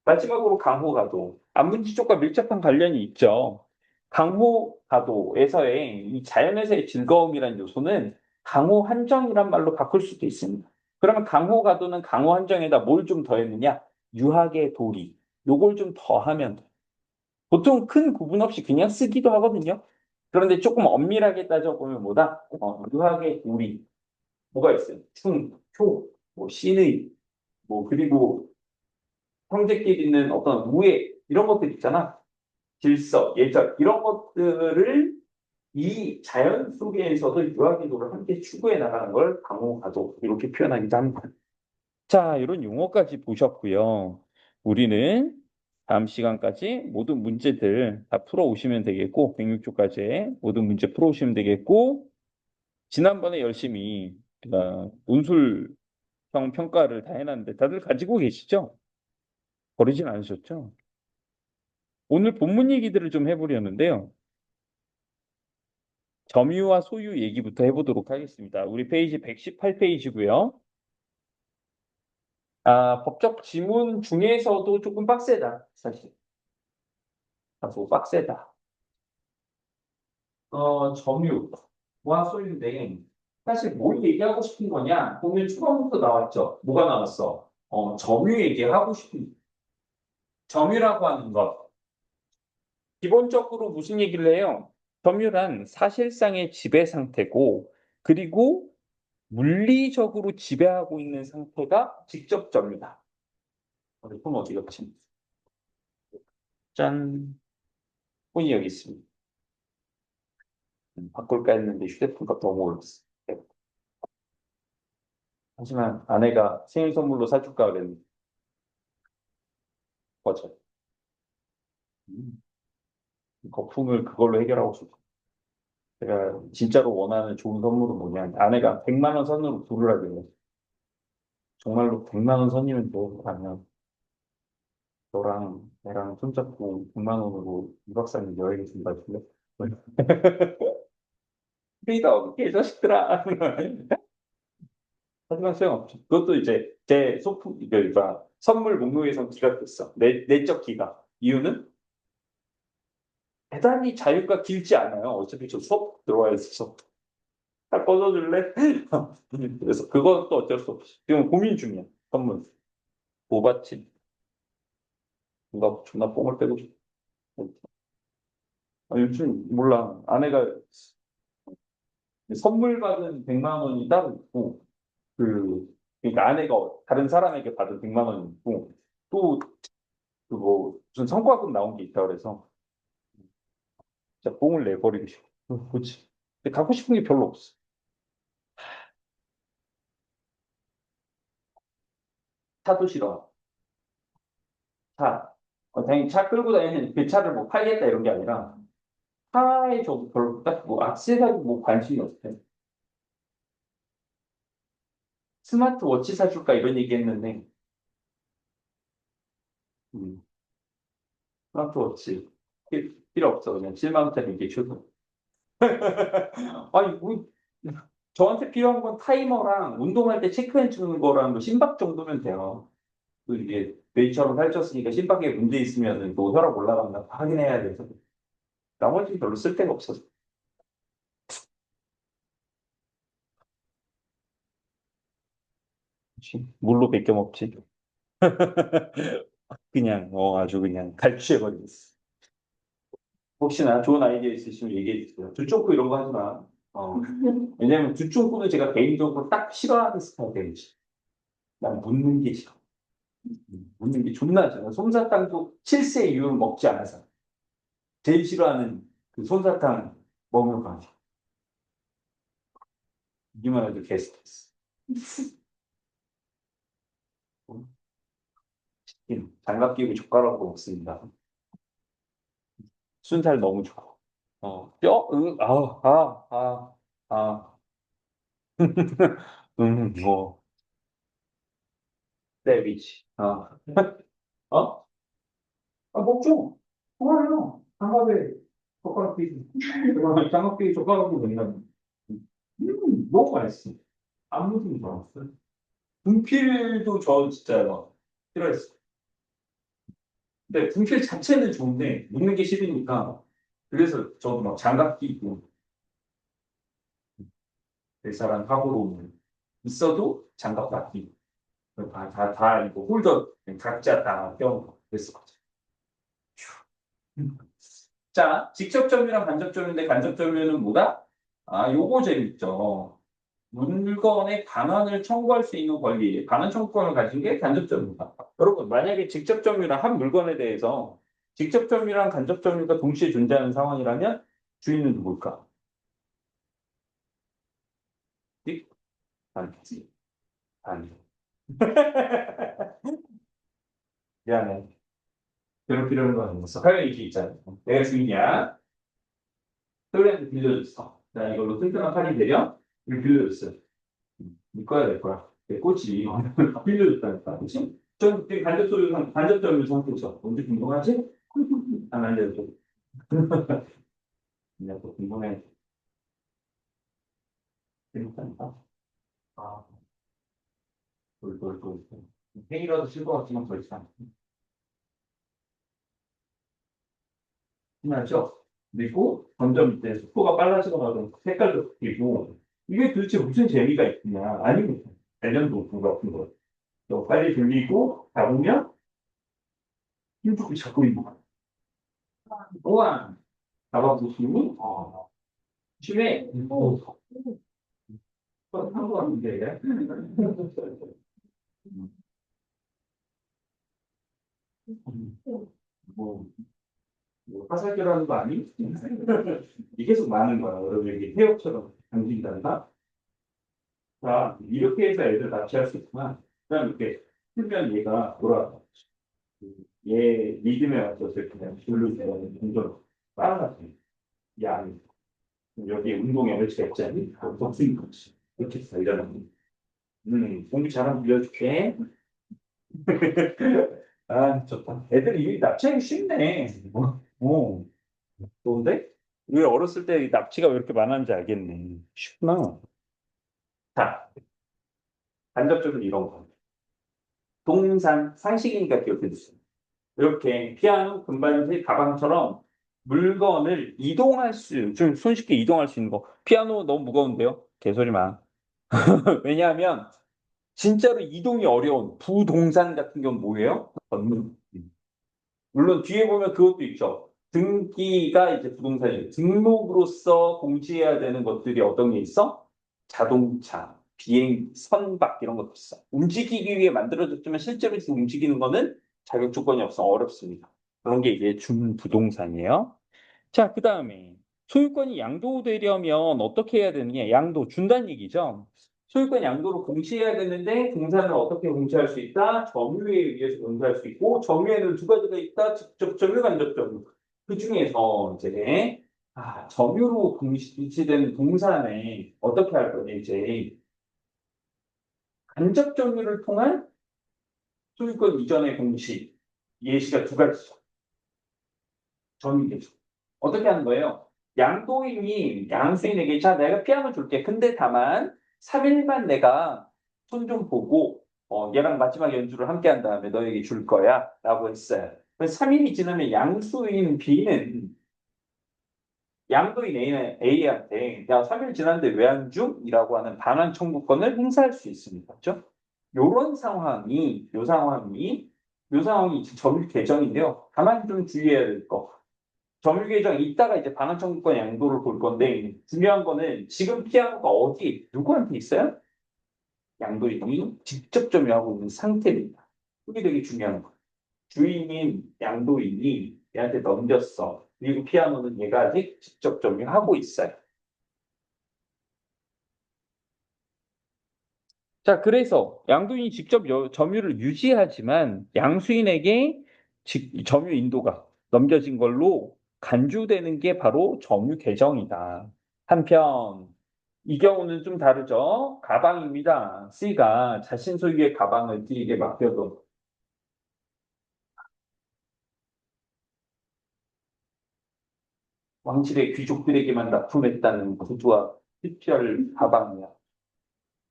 마지막으로 강호가도 안문지 쪽과 밀접한 관련이 있죠. 강호가도에서의 이 자연에서의 즐거움이라는 요소는 강호 한정이란 말로 바꿀 수도 있습니다. 그러면 강호가도는 강호 한정에다 뭘 좀 더했느냐? 유학의 도리. 요걸 좀 더하면 돼. 보통 큰 구분 없이 그냥 쓰기도 하거든요. 그런데 조금 엄밀하게 따져보면 뭐다? 유학의 도리. 뭐가 있어요? 충, 효, 뭐 신의, 뭐 그리고 형제끼리 있는 어떤 우애 이런 것들 있잖아. 질서, 예절, 이런 것들을 이 자연 속에서도 유아기도를 함께 추구해 나가는 걸 강호가도 이렇게 표현하기도 합니다. 자, 이런 용어까지 보셨고요. 우리는 다음 시간까지 모든 문제들 다 풀어오시면 되겠고, 106조까지 모든 문제 풀어오시면 되겠고, 지난번에 열심히 논술형 평가를 다 해놨는데 다들 가지고 계시죠? 버리진 않으셨죠? 오늘 본문 얘기들을 좀 해보려는데요. 점유와 소유 얘기부터 해보도록 하겠습니다. 우리 페이지 118페이지고요. 법적 지문 중에서도 조금 빡세다, 사실. 다소 빡세다. 점유와 소유인데, 사실 뭘 얘기하고 싶은 거냐? 보면 초반부터 나왔죠. 뭐가 나왔어? 점유 얘기하고 싶은, 점유라고 하는 것. 기본적으로 무슨 얘기를 해요? 점유란 사실상의 지배 상태고, 그리고 물리적으로 지배하고 있는 상태가 직접 점유다. 폰 어디 갔지? 짠. 폰이 여기 있습니다. 바꿀까 했는데 휴대폰 값 너무 올랐어. 네. 하지만 아내가 생일 선물로 사줄까 그랬는데, 맞아. 음, 거품을 그걸로 해결하고 싶어. 제가 진짜로 원하는 좋은 선물은 뭐냐? 아내가 100만 원 선으로 부르라길래 정말로 100만 원 선이면 뭐 하면 너랑 내랑 손잡고 100만 원으로 2박 3일 여행을 좀 가줄래? 그러니까 어떻게 자식들아. 하지만 소용없죠. 그것도 이제 제 소품, 그러니까 선물 목록에서 기각됐어. 내적 기각. 이유는 대단히 자유가 길지 않아요. 어차피 저 수업 들어와야 있어서. 다 꺼져줄래? 그래서 그것도 어쩔 수 없이. 지금 고민 중이야. 선물. 뭐 받지? 누가 존나 뽕을 빼고 싶어. 요즘 몰라. 아내가 선물 받은 100만 원이 따로 있고, 그러니까 아내가 다른 사람에게 받은 100만 원이 있고, 또, 그거, 무슨 성과금 나온 게 있다 그래서, 진짜 뽕을 내버리고 싶어. 그치. 근데 갖고 싶은 게 별로 없어. 차도 싫어. 차. 당연히 차 끌고 다니는 그 차를 뭐 팔겠다 이런 게 아니라, 차에 저도 별로, 딱 뭐, 액세서리 뭐 관심이 없대. 스마트워치 사줄까 이런 얘기 했는데, 음, 스마트워치. 필요 없어. 그냥 7만 원짜리 이게 최고. 아니, 뭐, 저한테 필요한 건 타이머랑 운동할 때 체크해 주는 거랑 뭐 심박 정도면 돼요. 이게 뇌처럼 살쪘으니까 심박에 문제 있으면 또 혈압 올라간다 확인해야 돼서 나머지는 별로 쓸 데가 없어서. 그치? 물로 베껴 먹지. 그냥 아주 그냥 갈취해버리겠어. 혹시나 좋은 아이디어 있으시면 얘기해 주세요. 두쫑코 이런 거 하지 마. 왜냐면 두쫑코는 제가 개인적으로 딱 싫어하는 스타일이에요. 난 묻는 게 싫어. 묻는 게 존나 싫어. 솜사탕도 7세 이후로 먹지 않아서. 제일 싫어하는 그 솜사탕 먹는 거 아니야. 이기만 해도 게스트였어. 장갑 끼고 젓가락으로 먹습니다. 순살 너무 좋아. 아. 뭐, 세비지. 어? 먹죠. 좋아요. 장갑에 젓가락 끼고. 장갑 끼고 젓가락으로 먹는 너무 맛있어. 아무 튼 좋았어. 분필도 저 진짜 막 싫어했어. 근데 분필 자체는 좋은데, 먹는 게 싫으니까, 그래서 저도 막 장갑 끼고, 내 사람 하고로 있어도 장갑 다 끼고, 이거 홀더 각자 다 껴고 그랬었거든. 자, 직접 점유랑 간접 점유인데 간접 점유는 뭐다? 요거 재밌죠. 물건의 반환을 청구할 수 있는 권리, 반환 청구권을 가진 게 간접 점유다. 여러분, 만약에 직접 점유랑 한 물건에 대해서 직접 점유랑 간접 점유가 동시에 존재하는 상황이라면 주인은 누굴까? 띡? 아니지. 아니. 미안해. 괴롭히려는 거 아니었어. 하여간 이게 있잖아. 내가 주인이야. 토요일에 빌려줬어. 나 이걸로 튼튼한 팔이 되려? 이거 빌려줬어. 네 거야, 내 거야. 내 꼬치. 다 빌려줬다니까. 그치? 전 그때 간접적인 상태죠. 언제 궁금하지? 안 알려줘. 그냥 또 궁금해. 그러니까. 아, 돌. 팽이라도 칠 것 같지만 그렇지 않아. 흔하죠? 그리고 점점 이제 속도가 빨라지거나 색깔도 바뀌고, 이게 도대체 무슨 재미가 있냐? 아니면 관련도 높은 것 같은 거. 또 빨리 돌리고, 잡으면 힘주고 잡고 있는 거야. 우와, 잡아보시니, 심해. 한거 같은데. 뭐, 화살표라는 거 아니? 이게 계속 많은 거야. 여러분, 이게 해역처럼 당긴단다. 자, 이렇게 해서 애들 납치할 수 있구나. 그 다음 이렇게 풀면 얘가 돌아가. 얘 리듬에 맞춰서 그냥 줄로 공전 빨라지. 이 안에. 여기 운동 에너지가 있잖니. 복싱 거지. 이렇게 해서 이러는. 공부 잘하면 빌려줄게. 아, 좋다. 애들 이 납치하기 쉽네. 어, 좋은데? 왜 어렸을 때 납치가 왜 이렇게 많았는지 알겠네. 쉽구나. 자, 간접적으로 이런 거. 동산, 상식이니까 기억해 주세요. 이렇게 피아노, 금반지, 가방처럼 물건을 이동할 좀 손쉽게 이동할 수 있는 거. 피아노 너무 무거운데요? 개소리 마. 왜냐하면 진짜로 이동이 어려운 부동산 같은 경우는 뭐예요? 걷는. 물론 뒤에 보면 그것도 있죠. 등기가 이제 부동산이에요. 등록으로서 공시해야 되는 것들이 어떤 게 있어? 자동차, 비행, 선박 이런 것도 있어. 움직이기 위해 만들어졌지만 실제로 지금 움직이는 거는 자격 조건이 없어 어렵습니다. 그런 게 이제 준부동산이에요. 자, 그 다음에 소유권이 양도되려면 어떻게 해야 되느냐? 양도 준다는 얘기죠. 소유권 양도를 공시해야 되는데 동산을 어떻게 공시할 수 있다? 점유에 의해서 공시할 수 있고 점유에는 두 가지가 있다. 직접 점유, 간접 점유. 그 중에서 이제 점유로 공시된 동산에 어떻게 할 거냐? 이제 간접 점유를 통한 소유권 이전의 공시 예시가 두 가지죠. 점유계죠. 어떻게 하는 거예요? 양도인이 양수인에게 자 내가 피아노 줄게. 근데 다만 3일만 내가 손 좀 보고 얘랑 마지막 연주를 함께 한 다음에 너에게 줄 거야 라고 했어요. 3일이 지나면 양수인 B는 양도인 A한테 야 3일 지났는데 왜 안 줌? 이라고 하는 반환 청구권을 행사할 수 있습니다. 그렇죠? 요 상황이 점유 개정인데요. 다만 좀 주의해야 될 거. 점유 계정 이따가 이제 반환 청구권 양도를 볼 건데 중요한 거는 지금 피아노가 어디 누구한테 있어요? 양도인이 직접 점유하고 있는 상태입니다. 그게 되게 중요한 거예요. 주인인 양도인이 얘한테 넘겼어. 그리고 피아노는 얘가 아직 직접 점유하고 있어요. 자, 그래서 양도인이 직접 점유를 유지하지만 양수인에게 점유 인도가 넘겨진 걸로 간주되는 게 바로 점유 계정이다. 한편 이 경우는 좀 다르죠. 가방입니다. C가 자신 소유의 가방을 D에게 맡겨도 왕실의 귀족들에게만 납품했다는 구두와 특별 가방이야.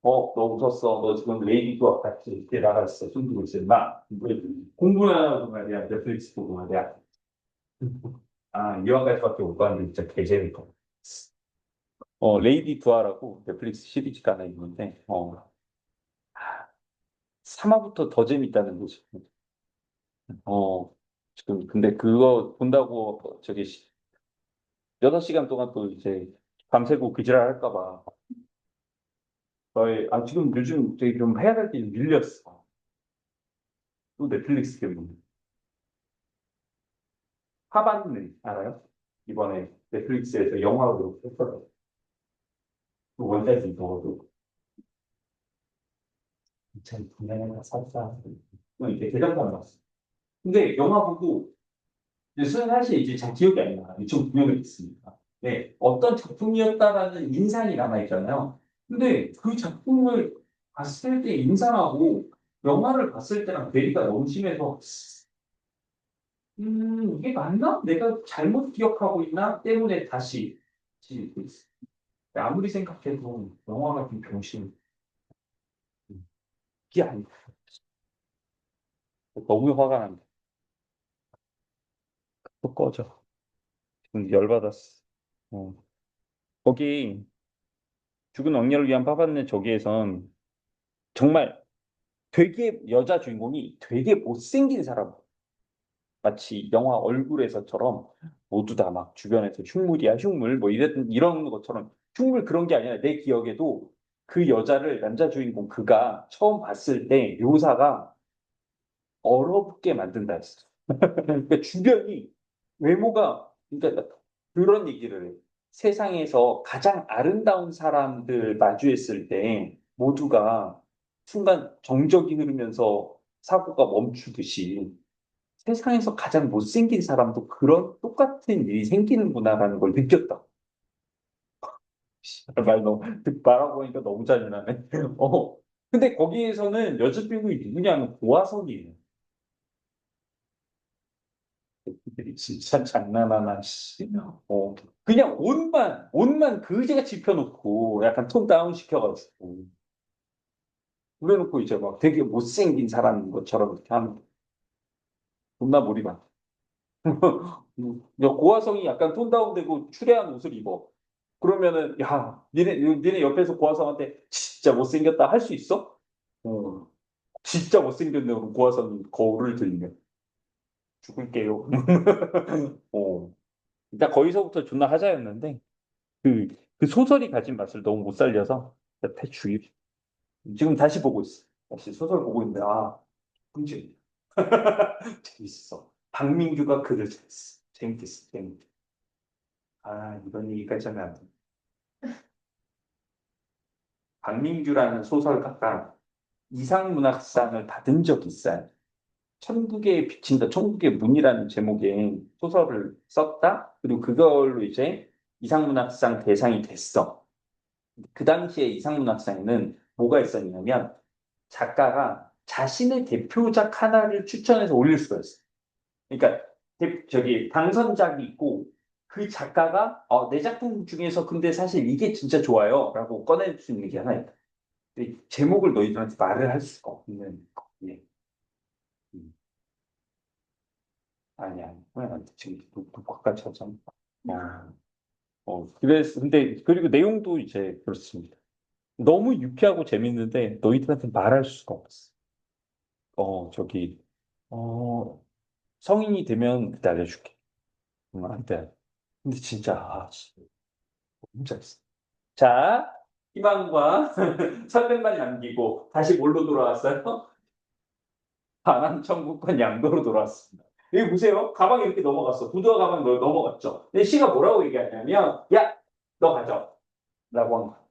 너 웃었어. 너 지금 레이디도 같이 이렇게 나갔어. 숨기고 있어. 공부나 하고 말이야. 넷플릭스 보고 말이야. 이왕까지밖에 못 봤는데 진짜 개재밌다. 레이디 두아라고 넷플릭스 시리즈가 하나 있는데, 3화부터 더 재밌다는 거지. 지금, 근데 그거 본다고, 6시간 동안 또 이제 밤새고 그 지랄 할까봐. 지금 요즘 되게 좀 해야 될 게 밀렸어. 또 넷플릭스 때문에. 하반는 알아요? 이번에 넷플릭스에서 영화로 했거든요. 그 원작이 저도 참 분야가 살짝 이렇게 대장간 봤어. 근데 영화 보고 이제 사실 이제 잘 기억이 안 나. 2009년에 있으니까. 네, 어떤 작품이었다라는 인상이 남아있잖아요. 근데 그 작품을 봤을 때 인상하고 영화를 봤을 때랑 괴리가 너무 심해서 이게 맞나? 내가 잘못 기억하고 있나? 때문에 다시 아무리 생각해도 영화가 좀 병신. 이게 아니 너무 화가 난다. 또 꺼져. 지금 열받았어. 어. 거기 죽은 왕녀를 위한 파바네 저기에선 정말 되게 여자 주인공이 되게 못생긴 사람 마치 영화 얼굴에서처럼 모두 다 막 주변에서 흉물이야 흉물 뭐 이런 것처럼 흉물 그런 게 아니라 내 기억에도 그 여자를 남자 주인공 그가 처음 봤을 때 묘사가 얼어붙게 만든다 했어. 그러니까 주변이 외모가 그러니까 그런 얘기를 해. 세상에서 가장 아름다운 사람들 마주했을 때 모두가 순간 정적이 흐르면서 사고가 멈추듯이 세상에서 가장 못생긴 사람도 그런 똑같은 일이 생기는구나라는 걸 느꼈다. 말하고 보니까 너무 잔인하네. 어. 근데 거기에서는 여자 주인공이 누구냐면 고아성이에요. 애들이 진짜 장난하나, 씨. 그냥 옷만 그지같이 펴놓고 약간 톤 다운 시켜가지고. 그래놓고 이제 막 되게 못생긴 사람인 것처럼 이렇게 하는, 존나 몰입한. 고화성이 약간 톤 다운되고 추레한 옷을 입어. 그러면은, 야, 니네 옆에서 고화성한테 진짜 못생겼다 할 수 있어? 어, 진짜 못생겼네. 그럼 고화성이 거울을 들면 죽을게요. 일단 거기서부터 존나 하자였는데, 그 소설이 가진 맛을 너무 못 살려서 대충 지금 다시 보고 있어. 다시 소설 보고 있는데 끔찍해. 재밌어. 박민규가 글을 잘했어. 재밌겠어. 재밌게. 이런 얘기까지 하면 안 돼. 박민규라는 소설가가 이상문학상을 받은 적이 있어요. 천국에 비친다, 천국의 문이라는 제목의 소설을 썼다. 그리고 그걸로 이제 이상문학상 대상이 됐어. 그 당시에 이상문학상에는 뭐가 있었냐면 작가가 자신의 대표작 하나를 추천해서 올릴 수가 있어. 그러니까 저기 당선작이 있고 그 작가가 내 작품 중에서 근데 사실 이게 진짜 좋아요라고 꺼낼 수 있는 게 하나 있다. 근데 제목을 너희들한테 말을 할 수가 없는 예. 음, 아니야. 왜 지금 녹화까지 하잖아. 어, 그래서 근데 그리고 내용도 이제 그렇습니다. 너무 유쾌하고 재밌는데 너희들한테 말할 수가 없어. 저기 어, 성인이 되면 그때 알려줄게. 안 돼. 근데 진짜, 씨, 너무 잘했어. 자, 희망과 설렘만 남기고 다시 뭘로 돌아왔어요? 반환천국과 양도로 돌아왔습니다. 여기 보세요. 가방이 이렇게 넘어갔어. 부두와 가방이 넘어갔죠. 근데 시가 뭐라고 얘기하냐면, 야, 너 가져. 라고 한 거야.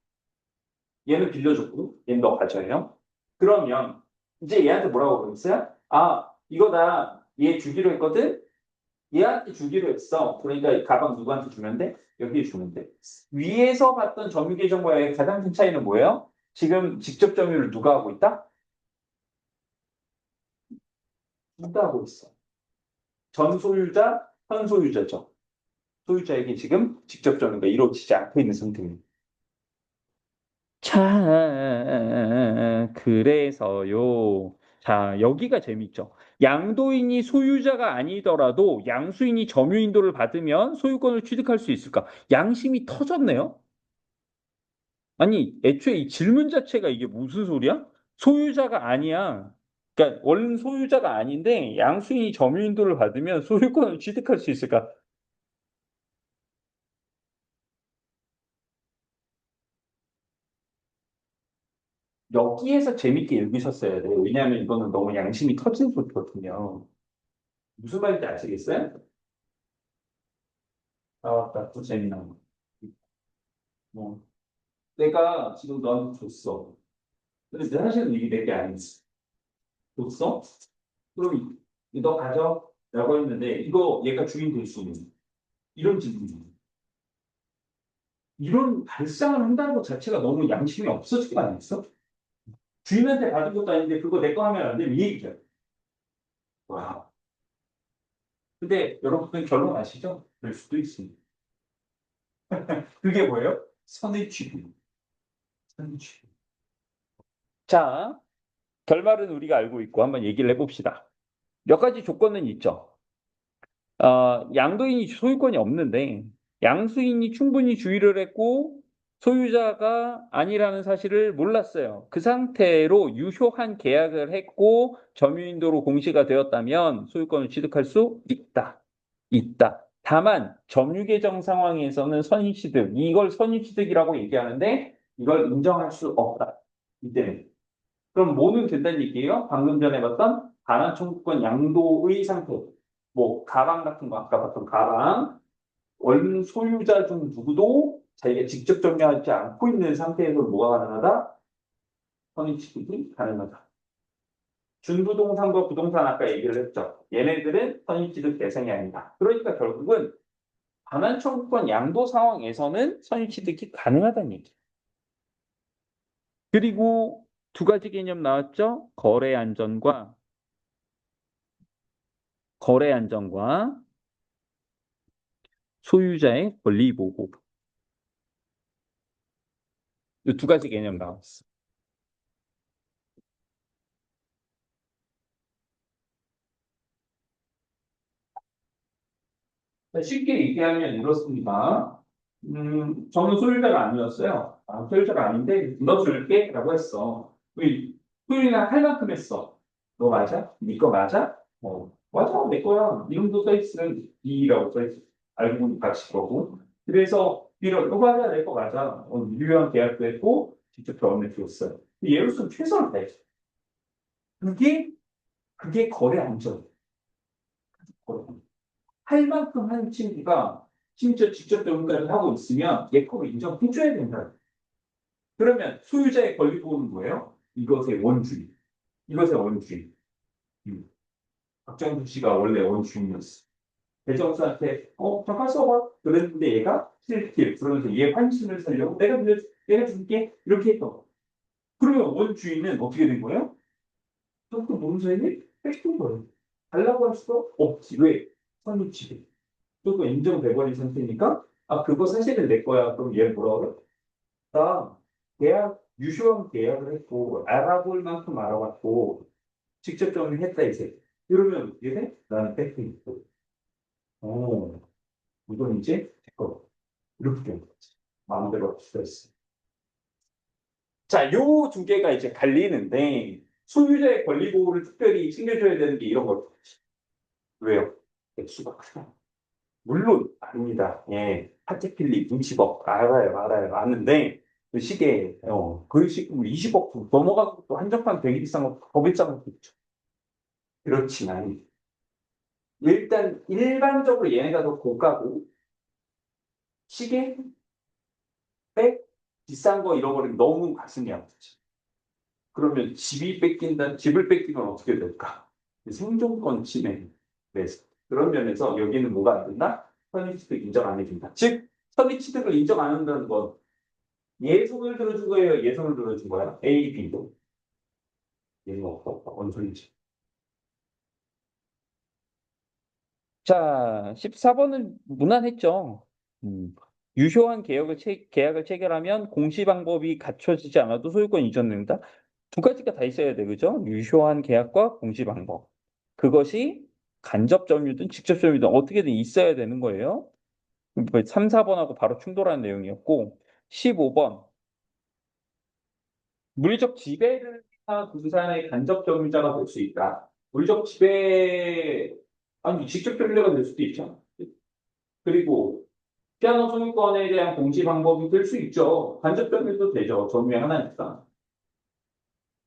얘는 빌려줬고, 얘는 너 가져요. 그러면, 이제 얘한테 뭐라고 그러겠어요? 이거다. 얘 주기로 했거든? 얘한테 주기로 했어. 그러니까 이 가방 누구한테 주면 돼? 여기에 주면 돼. 위에서 봤던 점유계 정보의 가장 큰 차이는 뭐예요? 지금 직접 점유를 누가 하고 있다? 누가 하고 있어? 전 소유자, 현 소유자죠. 소유자에게 지금 직접 점유가 이루어지지 않고 있는 상태입니다. 자, 그래서요. 자, 여기가 재밌죠. 양도인이 소유자가 아니더라도 양수인이 점유인도를 받으면 소유권을 취득할 수 있을까? 양심이 터졌네요. 아니, 애초에 이 질문 자체가 이게 무슨 소리야? 소유자가 아니야. 그러니까 원래는 소유자가 아닌데 양수인이 점유인도를 받으면 소유권을 취득할 수 있을까? 여기에서 재밌게 읽으셨어야 돼요. 왜냐하면 이거는 너무 양심이 터진 소리거든요. 무슨 말인지 아시겠어요? 나왔다. 또 재미난 거. 뭐, 내가 지금 너한테 줬어. 근데 사실은 이게 내 게 아니지. 줬어? 그럼 너 가져? 라고 했는데, 이거 얘가 주인 될 수 있는 이런 질문이. 이런 발상을 한다는 것 자체가 너무 양심이 없어지지 않았어? 주인한테 받은 것도 아닌데, 그거 내 거 하면 안 되면 이 얘기야. 와. 근데 여러분은 결론 아시죠? 될 수도 있습니다. 그게 뭐예요? 선의 취급. 선의 취급. 자, 결말은 우리가 알고 있고 한번 얘기를 해봅시다. 몇 가지 조건은 있죠. 양도인이 소유권이 없는데 양수인이 충분히 주의를 했고 소유자가 아니라는 사실을 몰랐어요. 그 상태로 유효한 계약을 했고 점유인도로 공시가 되었다면 소유권을 취득할 수 있다. 있다. 다만 점유계정 상황에서는 선의취득, 이걸 선의취득이라고 얘기하는데 이걸 인정할 수 없다. 이때는. 그럼 뭐는 된다는 얘기예요? 방금 전에 봤던 반환청구권 양도의 상태. 뭐 가방 같은 거 아까 봤던 가방 원 소유자 중 누구도 자기가 직접 점유하지 않고 있는 상태에서 뭐가 가능하다? 선의 취득이 가능하다. 준부동산과 부동산 아까 얘기를 했죠. 얘네들은 선의 취득 대상이 아니다. 그러니까 결국은 반환청구권 양도 상황에서는 선의 취득이 가능하다는 얘기예요. 그리고 두 가지 개념 나왔죠? 거래 안전과 소유자의 권리 보호. 이 두 가지 개념 나왔어. 쉽게 얘기하면 이렇습니다. 저는 소유자가 아니었어요. 소유자가 아닌데 넣어줄게 라고 했어. 소유나 할 만큼 했어. 너 맞아? 네 거 맞아? 맞아, 내 거야. 이름도 써있으면 B라고 써있어. 알고 보니 같이 거고. 그래서 B를 맞아, 내 거 맞아. 유효한 계약도 했고 직접 병원에 줬어요. 얘로서는 최선을 다했어. 그게 그게 거래 안전. 할 만큼 한 친구가 심지어 직접 병가를 하고 있으면 얘 거를 인정해줘야 된다. 그러면 소유자의 권리 보호는 뭐예요? 이것의 원주의. 이것의 원주의. 음. 박정주 씨가 원래 원주인이었어. 배정수한테 잠깐 써봐. 그랬는데 얘가 실킬 그러면서 얘 환심을 살려고 내가 줄게 이렇게 했어. 그러면 원주인은 어떻게 된 거예요? 또그 문서인이 뺏긴 거예요. 달라고 할 수가 없지. 왜? 선유치기. 그거 인정돼버린 상태니까 그거 사실은 내 거야. 그럼 얘 뭐라 그래? 나 유효한 계약을 했고 알아볼 만큼 알아봤고 직접 정리했다 이제. 이러면 어떻게 돼? 나는 뺏긴 있고. 어, 이건 이제 내 거. 이렇게 된 거지. 마음대로 할 수가 있어. 자, 요 두 개가 이제 갈리는데 소유자의 권리 보호를 특별히 챙겨줘야 되는 게 이런 거죠. 왜요? 액수가 크다. 물론 아닙니다. 예, 파티필리 20억 알아요, 아는데 그 시계 그 시계 20억 넘어가고 또 한정판 되게 비싼 거 더 비싼 것도 있죠. 그렇지만 일단 일반적으로 얘네가 더 고가고 시계, 백 비싼 거 잃어버리면 너무 가슴이 아프지. 그러면 집을 뺏기면 어떻게 될까? 생존권 침해. 그래서 그런 면에서 여기는 뭐가 안 된다? 선의취득 인정 안 해준다. 즉 선의취득을 인정 안 한다는 건 예속을 들어준 거예요? 예속을 들어준 거야? A, B도. 예속 없다. 뭔 소리지? 자, 14번은 무난했죠. 유효한 계약을 체결하면 공시 방법이 갖춰지지 않아도 소유권 이전됩니다. 두 가지가 다 있어야 돼, 그죠? 유효한 계약과 공시 방법. 그것이 간접 점유든 직접 점유든 어떻게든 있어야 되는 거예요. 3, 4번하고 바로 충돌하는 내용이었고, 15번. 물리적 지배를 한 분산의 간접 점유자가 될 수 있다. 물리적 지배, 아니, 직접 점유자가 될 수도 있죠. 그리고 피아노 소유권에 대한 공시 방법이 될 수 있죠. 간접 점유도 되죠. 점유의 하나니까.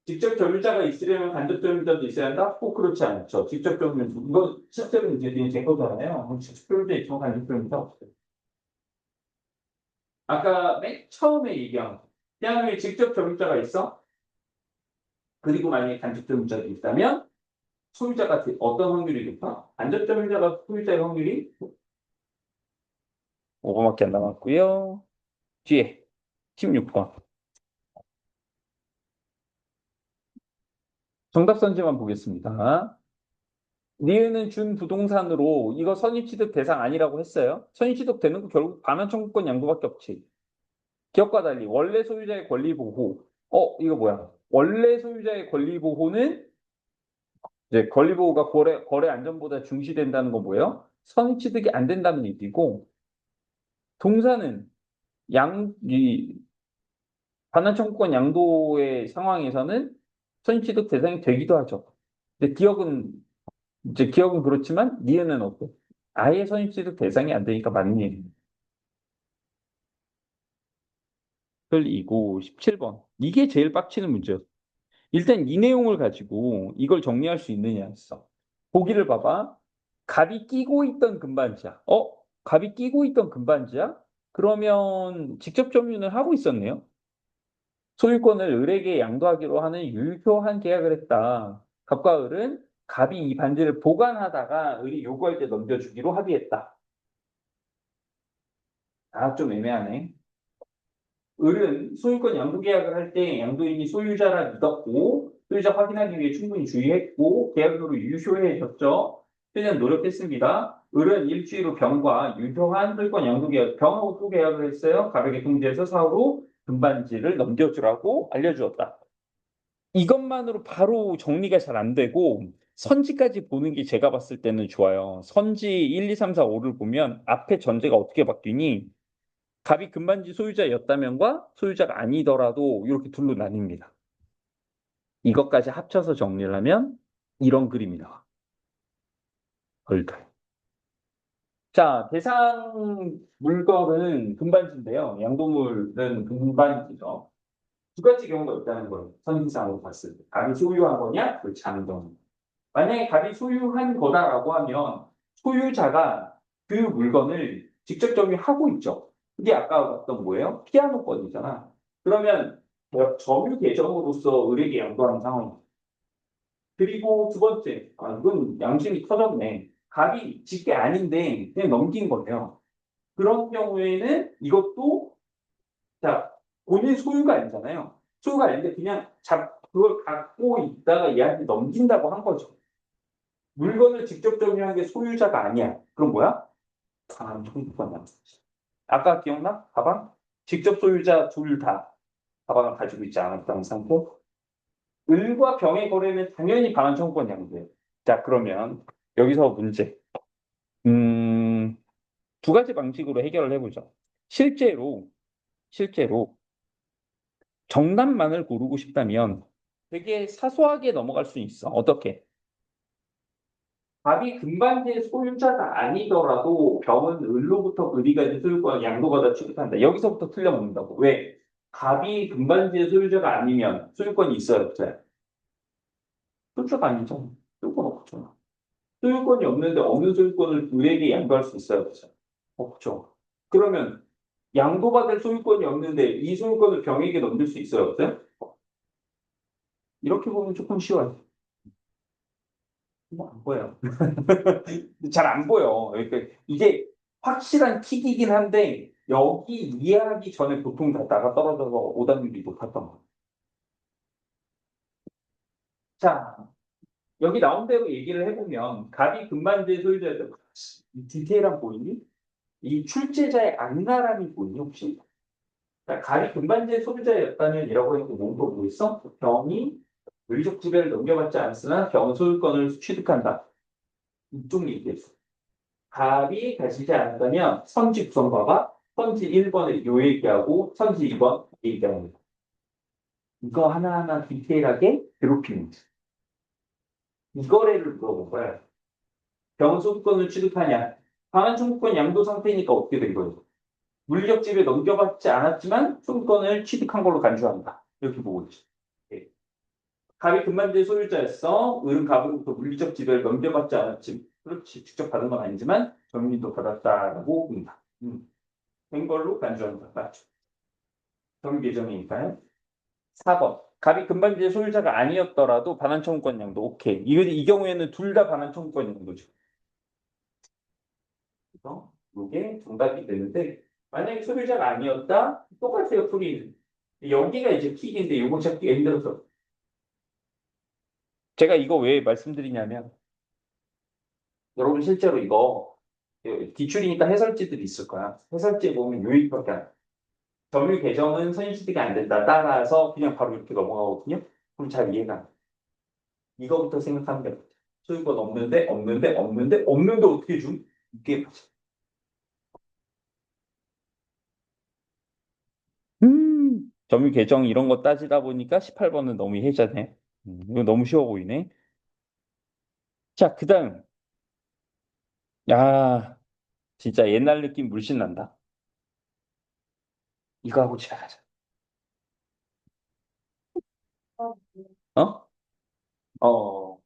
직접 점유자가 있으려면 간접 점유자도 있어야 한다? 꼭 그렇지 않죠. 직접 점유, 이거 실제로 이제 된 거잖아요. 직접 점유자 있지만 간접 점유자 없어요. 아까 맨 처음에 얘기한 거. 태양에 직접 점유자가 있어? 그리고 만약에 간접 점유자가 있다면 소유자가 어떤 확률이 높아? 간접 점유자가 소유자의 확률이 5번밖에 안 남았고요. 뒤에 16번. 정답 선지만 보겠습니다. 니은은 준 부동산으로 이거 선입취득 대상 아니라고 했어요. 선입취득 되는 거 결국 반환 청구권 양도밖에 없지. 기업과 달리 원래 소유자의 권리 보호. 이거 뭐야? 원래 소유자의 권리 보호는 이제 권리 보호가 거래 안전보다 중시된다는 거 뭐예요? 선입취득이 안 된다는 얘기고 동사는 이 반환 청구권 양도의 상황에서는 선입취득 대상이 되기도 하죠. 근데 기억은 그렇지만 니은은 어때? 아예 선입취득 대상이 안 되니까 맞는 얘기입니다. 이고 17번. 이게 제일 빡치는 문제였어. 일단 이 내용을 가지고 이걸 정리할 수 있느냐 했어. 보기를 봐봐. 갑이 끼고 있던 금반지야. 갑이 끼고 있던 금반지야? 그러면 직접 점유는 하고 있었네요. 소유권을 을에게 양도하기로 하는 유효한 계약을 했다. 갑과 을은 갑이 이 반지를 보관하다가 을이 요구할 때 넘겨주기로 합의했다. 좀 애매하네. 을은 소유권 양도 계약을 할 때 양도인이 소유자라 믿었고 소유자 확인하기 위해 충분히 주의했고 계약으로 유효해졌죠. 최대한 노력했습니다. 을은 일주일 후 병과 유효한 소유권 양도 계약, 병하고 또 계약을 했어요. 갑에게 통지해서 사후로 금반지를 넘겨주라고 알려주었다. 이것만으로 바로 정리가 잘 안 되고 선지까지 보는 게 제가 봤을 때는 좋아요. 선지 1, 2, 3, 4, 5를 보면 앞에 전제가 어떻게 바뀌니? 갑이 금반지 소유자였다면과 소유자가 아니더라도 이렇게 둘로 나뉩니다. 이것까지 합쳐서 정리를 하면 이런 그림이 나와. 헐들. 자, 대상 물건은 금반지인데요. 양도물은 금반지죠. 두 가지 경우가 있다는 거예요. 선지상으로 봤을 때. 갑이 소유한 거냐? 그렇지 않은 경우. 만약에 갑이 소유한 거다라고 하면 소유자가 그 물건을 직접 점유하고 있죠. 그게 아까 봤던 뭐예요? 피아노권이잖아. 그러면 점유 계정으로서 을에게 양도하는 상황이죠. 그리고 두 번째, 이건 양심이 터졌네. 갑이 직계 아닌데 그냥 넘긴 거예요. 그런 경우에는 이것도 자 본인 소유가 아니잖아요. 소유가 아닌데 그냥 그걸 갖고 있다가 얘한테 넘긴다고 한 거죠. 물건을 직접 점유한 게 소유자가 아니야. 그럼 뭐야? 청구권이야. 아까 기억나? 가방? 직접 소유자 둘 다 가방을 가지고 있지 않았다는 상태. 을과 병의 거래는 당연히 반환 청구권 양도예요. 자, 그러면 여기서 문제. 음, 두 가지 방식으로 해결을 해보죠. 실제로 정답만을 고르고 싶다면 되게 사소하게 넘어갈 수 있어. 어떻게? 갑이 금반지의 소유자가 아니더라도 병은 을로부터 을이가진 소유권 양도가 다 취득한다. 여기서부터 틀려먹는다고. 왜? 갑이 금반지의 소유자가 아니면 소유권이 있어요, 없어요? 소유자가 아니죠. 소유권 없죠. 소유권이 없는데 없는 소유권을 을에게 양도할 수 있어요, 없어요? 없죠. 그러면 양도받을 소유권이 없는데 이 소유권을 병에게 넘길 수 있어요, 없어요? 이렇게 보면 조금 쉬워요. 안 보여요. 잘 안 보여. 그러니까 이게 확실한 킥이긴 한데 여기 이해하기 전에 보통 다 나가 떨어져서 오답률이 높았던 거. 자, 여기 나온 대로 얘기를 해보면 갑이 금반지의 소유자였던 디테일한 보이니? 이 출제자의 악랄함이 보이니 혹시? 자, 갑이 금반지의 소유자였다면 이라고 해서 뭔가 뭐 있어? 병이 물리적 지배를 넘겨받지 않았으나 병은 소유권을 취득한다. 이쪽 얘기했어. 답이 가지지 않았다면 선지 구성 봐봐. 선지 1번을 요 얘기하고 선지 2번 얘기합니다. 이거 하나하나 디테일하게 괴롭히는 거지. 이거래를 물어본 거야. 병은 소유권을 취득하냐. 방한 청구권 양도 상태니까 어떻게 된 거예요? 물리적 지배 넘겨받지 않았지만 소유권을 취득한 걸로 간주한다. 이렇게 보고 있지. 예. 갑이 금반지의 소유자였어. 을은 갑으로부터 물리적 지배를 넘겨받지 않았지. 그렇지. 직접 받은 건 아니지만 점유도 받았다라고 본다. 된 걸로 간주합니다. 맞죠? 정의 개정이니까요. 4번. 갑이 금반지의 소유자가 아니었더라도 반환 청구권량도 오케이. 이 경우에는 둘 다 반환 청구권량도죠. 그래서 이게 정답이 되는데 만약에 소유자가 아니었다? 똑같아요, 풀이는. 여기가 이제 킥인데 이거 찾기가 힘들어서. 제가 이거 왜 말씀드리냐면 여러분 실제로 이거 기출이니까 해설지들이 있을 거야. 해설지에 보면 요일밖에 안 돼. 점유 개정은 선시티가 안 된다. 따라서 그냥 바로 이렇게 넘어가거든요. 그럼 잘 이해가 안 돼. 이거부터 생각하면 돼. 소유권 없는데 어떻게 줌? 이게 점유 개정 이런 거 따지다 보니까 18번은 너무 해자네. 이거 너무 쉬워 보이네. 자, 그다음. 야, 진짜 옛날 느낌 물씬 난다. 이거 하고 집에 가자. 어? 어,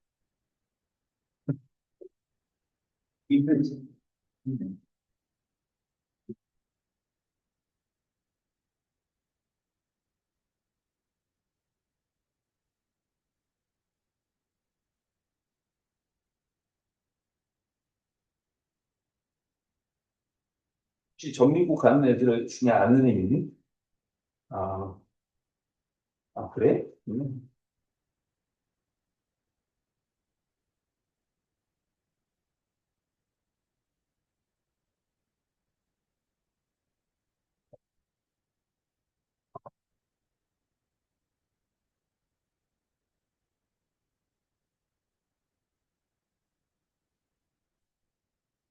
힘들지. 음. 혹시 전미국 가는 애들 중에 아는 애 있니? 아, 아, 그래?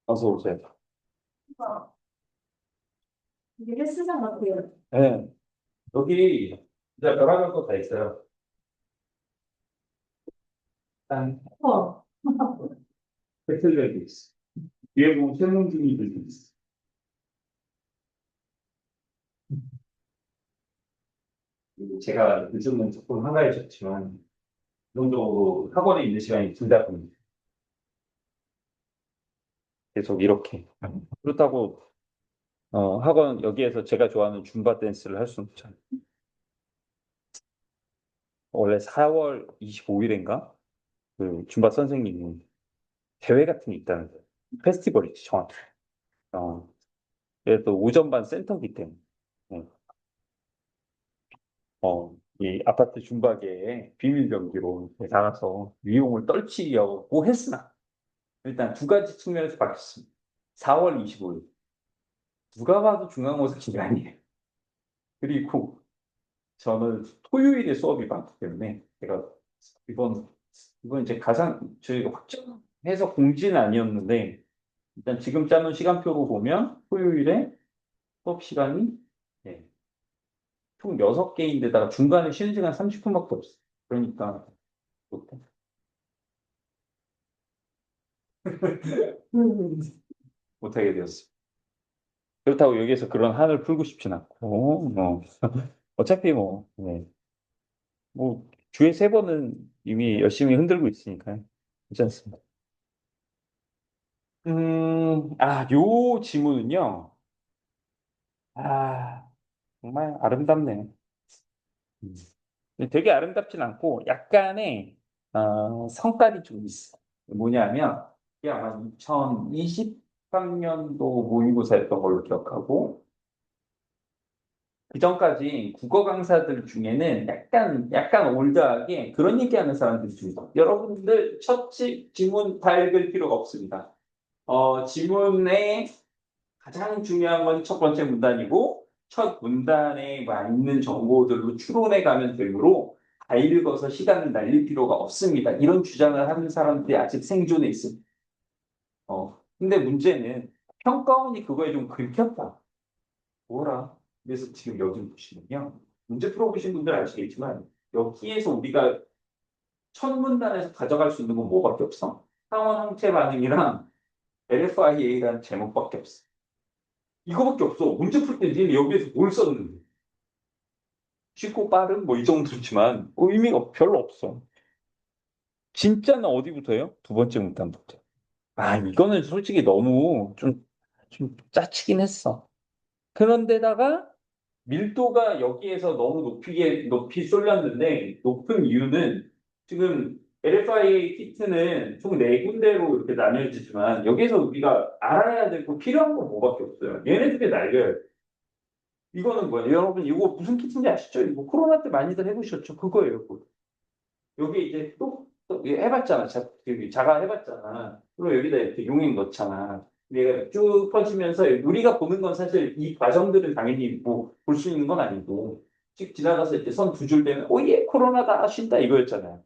어서 오세요. 이게 헬스장 같아요. 네. 여기 진짜 별하별 거다 있어요. 일단 배틀별도 있어. 뒤에 보면 세문중이들도 있어. 그리고 제가 요즘은 조금 한가해졌지만 이 정도 학원에 있는 시간이 길다 보니 계속 이렇게. 그렇다고 학원 여기에서 제가 좋아하는 줌바 댄스를 할 수는 없잖아요. 원래 4월 25일인가 그 줌바 선생님이 대회 같은 게 있다는 거예요. 페스티벌이지 정확히. 어, 그래도 오전반 센터기 때문에 네. 이 아파트 줌바계에 비밀 경기로 나가서 위용을 떨치려고 했으나 일단 두 가지 측면에서 바뀌었습니다. 4월 25일 누가 봐도 중간고사 기간이에요. 그리고 저는 토요일에 수업이 많기 때문에 제가 이번 이번 이제 가상 저희가 확정해서 공지는 아니었는데 일단 지금 짜놓은 시간표로 보면 토요일에 수업 시간이 네, 총 6개인데다가 중간에 쉬는 시간 30분밖에 없어요. 그러니까 못하게 되었어요. 그렇다고 여기에서 그런 한을 풀고 싶진 않고 어차피 네. 주에 3번은 이미 열심히 흔들고 있으니까요. 괜찮습니다. 요 지문은요. 아, 정말 아름답네. 음. 되게 아름답진 않고 약간의 성깔이 좀 있어. 뭐냐면 이게 아마 2023년도 모의고사였던 걸로 기억하고 그 전까지 국어 강사들 중에는 약간 올드하게 그런 얘기하는 사람들이 좀 있어요. 여러분들 첫 지문 다 읽을 필요가 없습니다. 지문의 가장 중요한 건 첫 번째 문단이고 첫 문단에 와 있는 정보들로 추론해 가면 되므로 다 읽어서 시간을 날릴 필요가 없습니다. 이런 주장을 하는 사람들이 아직 생존해 있습니다. 근데 문제는 평가원이 그거에 좀 긁혔다. 뭐라? 그래서 지금 여기 보시면요. 문제 풀어보신 분들 아시겠지만 여기에서 우리가 첫 문단에서 가져갈 수 있는 건 뭐밖에 없어? 상원 항체 반응이랑 LFIA라는 제목밖에 없어. 이거밖에 없어. 문제 풀 때 니는 여기에서 뭘 썼는데? 쉽고 빠른 뭐 이 정도지만 의미가 별로 없어. 진짜는 어디부터예요? 두 번째 문단부터. 이거는 솔직히 너무 좀 짜치긴 했어. 그런데다가 밀도가 여기에서 너무 높이 쏠렸는데, 높은 이유는 지금 LFIA 키트는 총 4군데로 이렇게 나뉘어지지만, 여기에서 우리가 알아야 되고 필요한 건 뭐밖에 없어요. 얘네들이 날려요. 이거는 뭐예요? 여러분, 이거 무슨 키트인지 아시죠? 이거 코로나 때 많이들 해보셨죠? 그거예요. 그거. 여기 이제 또 이거 해봤잖아. 여기 자가 해봤잖아. 그리고 여기다 이렇게 용액 넣잖아. 얘가 쭉 퍼지면서 우리가 보는 건 사실 이 과정들은 당연히 뭐 볼 수 있는 건 아니고 쭉 지나가서 이렇게 선 두 줄 되면 오예 코로나다 쉰다 이거였잖아요.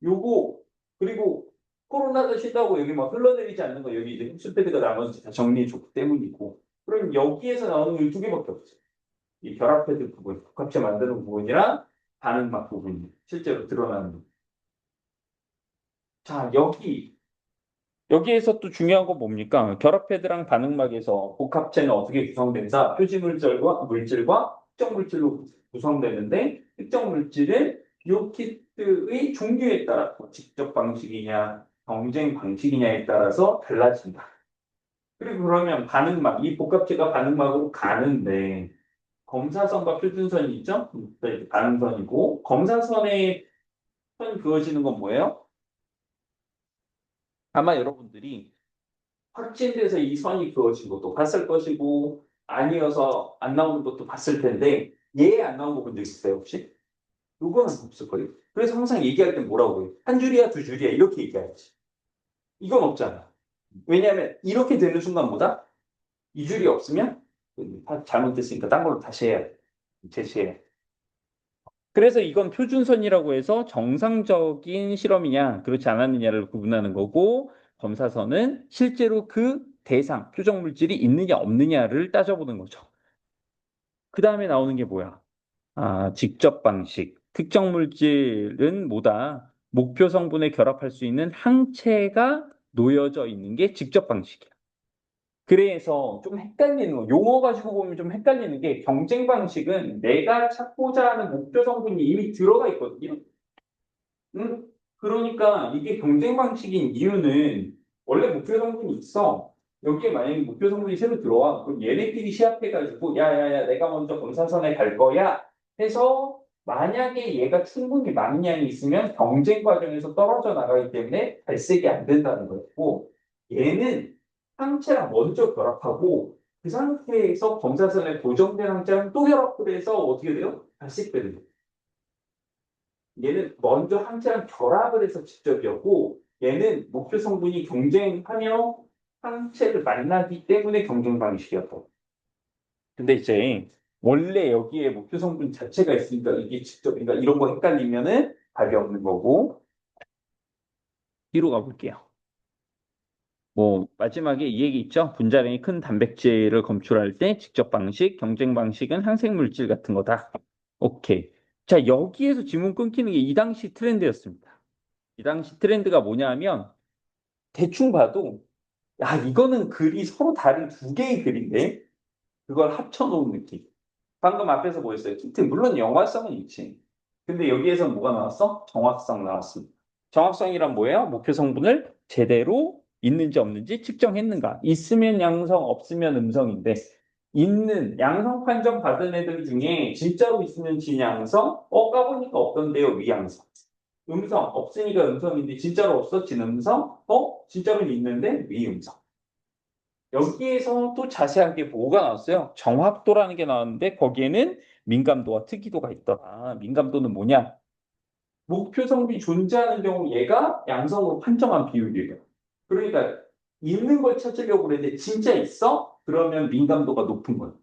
요거 그리고 코로나다 쉰다고 여기 막 흘러내리지 않는 거 여기 이제 흡수패드가 나머지 다 정리해 줬기 때문이고 그럼 여기에서 나오는 게 두 개밖에 없어요. 이 결합패드 부분, 복합체 만드는 부분이랑 반응막 부분이 실제로 드러나는 부분. 자, 여기에서 또 중요한 건 뭡니까? 결합패드랑 반응막에서 복합체는 어떻게 구성된다? 표지물질과 특정 물질로 구성되는데 특정 물질은 비오키트의 종류에 따라 직접 방식이냐 경쟁 방식이냐에 따라서 달라진다. 그리고 그러면 반응막, 이 복합체가 반응막으로 가는데 검사선과 표준선이 있죠? 반응선이고 검사선에 선 그어지는 건 뭐예요? 아마 여러분들이 확진돼서 이 선이 그어진 것도 봤을 것이고 아니어서 안 나오는 것도 봤을 텐데 얘 안 나온 거 본 적 있어요 혹시? 이거는 없을 거예요. 그래서 항상 얘기할 때 뭐라고 해요? 한 줄이야 두 줄이야 이렇게 얘기해야지. 이건 없잖아. 왜냐하면 이렇게 되는 순간보다 이 줄이 없으면 잘못됐으니까 딴 걸로 다시 해야 돼. 제시해야 돼. 그래서 이건 표준선이라고 해서 정상적인 실험이냐, 그렇지 않았느냐를 구분하는 거고, 검사선은 실제로 그 대상, 표적 물질이 있느냐, 없느냐를 따져보는 거죠. 그 다음에 나오는 게 뭐야? 아, 직접 방식. 특정 물질은 뭐다? 목표 성분에 결합할 수 있는 항체가 놓여져 있는 게 직접 방식이야. 그래서 좀 헷갈리는 거, 용어 가지고 보면 좀 헷갈리는 게 경쟁 방식은 내가 찾고자 하는 목표 성분이 이미 들어가 있거든요. 그러니까 이게 경쟁 방식인 이유는 원래 목표 성분이 있어. 여기에 만약에 목표 성분이 새로 들어와. 그럼 얘네끼리 시합해가지고 야야야 내가 먼저 검사선에 갈 거야 해서 만약에 얘가 충분히 많은 양이 있으면 경쟁 과정에서 떨어져 나가기 때문에 발색이 안 된다는 거고 얘는 항체랑 먼저 결합하고 그 상태에서 검사선에 고정된 항체랑 또 결합을 해서 어떻게 돼요? 발색되는 거예요. 얘는 먼저 항체랑 결합을 해서 직접이었고 얘는 목표 성분이 경쟁하며 항체를 만나기 때문에 경쟁 방식이었고 근데 이제 원래 여기에 목표 성분 자체가 있으니까 이게 직접 그러니까 이런 거 헷갈리면은 답이 없는 거고 뒤로 가볼게요. 뭐 마지막에 이 얘기 있죠. 분자량이 큰 단백질을 검출할 때 직접 방식, 경쟁 방식은 항생 물질 같은 거다. 오케이. 자, 여기에서 지문 끊기는 게 이 당시 트렌드였습니다. 이 당시 트렌드가 뭐냐면 대충 봐도 야 이거는 글이 서로 다른 두 개의 글인데 그걸 합쳐놓은 느낌. 방금 앞에서 뭐였어요? 키트 물론 영화성은 있지. 근데 여기에서 뭐가 나왔어? 정확성 나왔습니다. 정확성이란 뭐예요? 목표 성분을 제대로 있는지 없는지 측정했는가? 있으면 양성, 없으면 음성인데 있는 양성 판정 받은 애들 중에 진짜로 있으면 진양성, 까보니까 없던데요 위양성. 음성 없으니까 음성인데 진짜로 없어 진음성, 진짜로 있는데 위음성. 여기에서 또 자세하게 뭐가 나왔어요? 정확도라는 게 나왔는데 거기에는 민감도와 특이도가 있더라. 민감도는 뭐냐? 목표 성분이 존재하는 경우 얘가 양성으로 판정한 비율이에요. 그러니까 있는 걸 찾으려고 그랬는데 진짜 있어? 그러면 민감도가 높은 거야.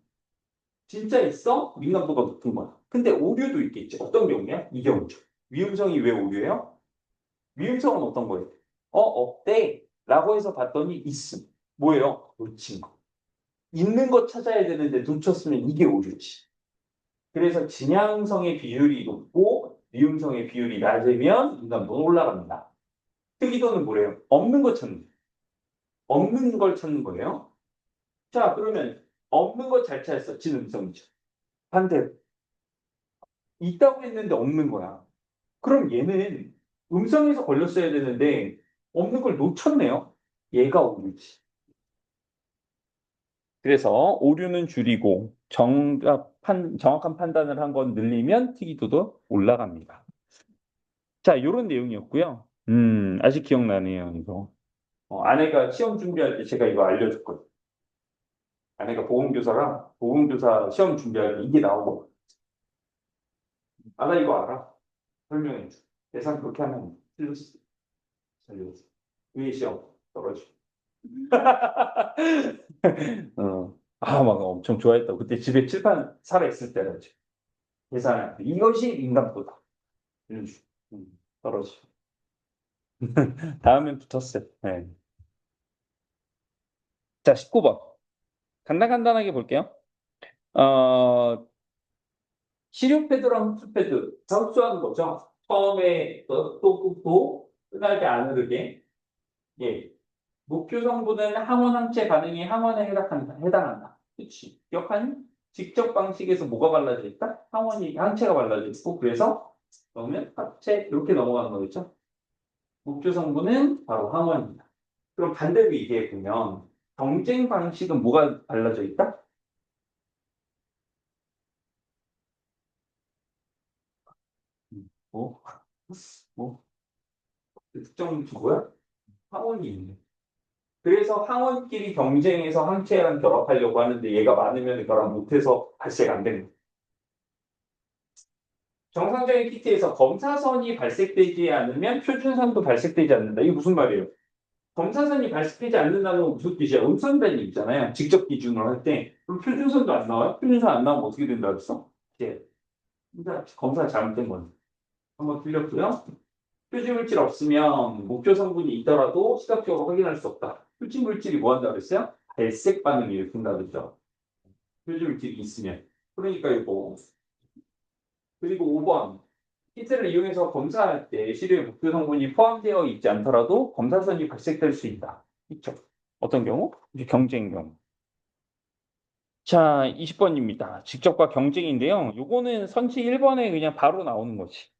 진짜 있어? 민감도가 높은 거야. 근데 오류도 있겠지. 어떤 경우냐? 이 경우죠. 위음성이 왜 오류예요? 위음성은 어떤 거예요? 없대. 라고 해서 봤더니 있음. 뭐예요? 놓친 거. 있는 거 찾아야 되는데 놓쳤으면 이게 오류지. 그래서 진양성의 비율이 높고 미음성의 비율이 낮으면 인간도는 올라갑니다. 특이도는 뭐래요? 없는 거 찾는 거예요. 없는 걸 찾는 거예요. 자, 그러면 없는 거 잘 찾았어. 진음성이죠. 반대로 있다고 했는데 없는 거야. 그럼 얘는 음성에서 걸렸어야 되는데 없는 걸 놓쳤네요. 얘가 오류지. 그래서 오류는 줄이고 정확한 판단을 한 건 늘리면 특이도도 올라갑니다. 자, 이런 내용이었고요. 아직 기억나네요, 이거. 아내가 시험 준비할 때 제가 이거 알려줬거든요. 아내가 보험교사랑 보험교사 시험 준비할 때 이게 나오고, 아, 나 이거 알아. 설명해 줘. 계산 그렇게 하면 틀렸어. 살려줬어. 위에 시험 떨어져. 막 엄청 좋아했다고. 그때 집에 칠판 살아있을 때라지. 계산할 때. 이것이 인간보다. 알려줘. 떨어져. 다음엔 붙었어요. 네. 자, 19번. 간단간단하게 볼게요. 어, 시료패드랑 흡수패드. 흡수하는 거죠. 처음에 또 끝날 때 안 흐르게. 예. 목표 성분은 항원 항체 반응이 항원에 해당한다. 그치? 기억하니? 직접 방식에서 뭐가 발라져 있다? 항체가 발라져 있고, 그래서 그러면 합체 이렇게 넘어가는 거겠죠? 목표 성분은 바로 항원입니다. 그럼 반대로 얘기해 보면 경쟁 방식은 뭐가 발라져 있다? 뭐, 뭐, 특정 뭐야? 항원이 있네. 그래서 항원끼리 경쟁해서 항체랑 결합하려고 하는데 얘가 많으면 결합 못해서 발생 안 되는 거야. 정상적인 키트에서 검사선이 발색되지 않으면 표준선도 발색되지 않는다. 이게 무슨 말이에요? 검사선이 발색되지 않는다는 건 무슨 뜻이야? 음선이라는 얘기잖아요. 직접 기준으로 할 때. 그럼 표준선도 안 나와요? 표준선 안 나오면 어떻게 된다 그랬어? 이제 검사 잘못된 거네. 한번 틀렸고요. 표지물질 없으면 목표 성분이 있더라도 시각적으로 확인할 수 없다. 표지물질이 뭐 한다 그랬어요? 발색 반응을 일으킨다 그랬죠. 표지물질이 있으면. 그러니까 이거. 그리고 5번. 키트를 이용해서 검사할 때 시료의 목표 성분이 포함되어 있지 않더라도 검사선이 발색될 수 있다. 있죠. 어떤 경우? 이제 경쟁 경우. 자, 20번입니다. 직접과 경쟁인데요. 요거는 선지 1번에 그냥 바로 나오는 거지.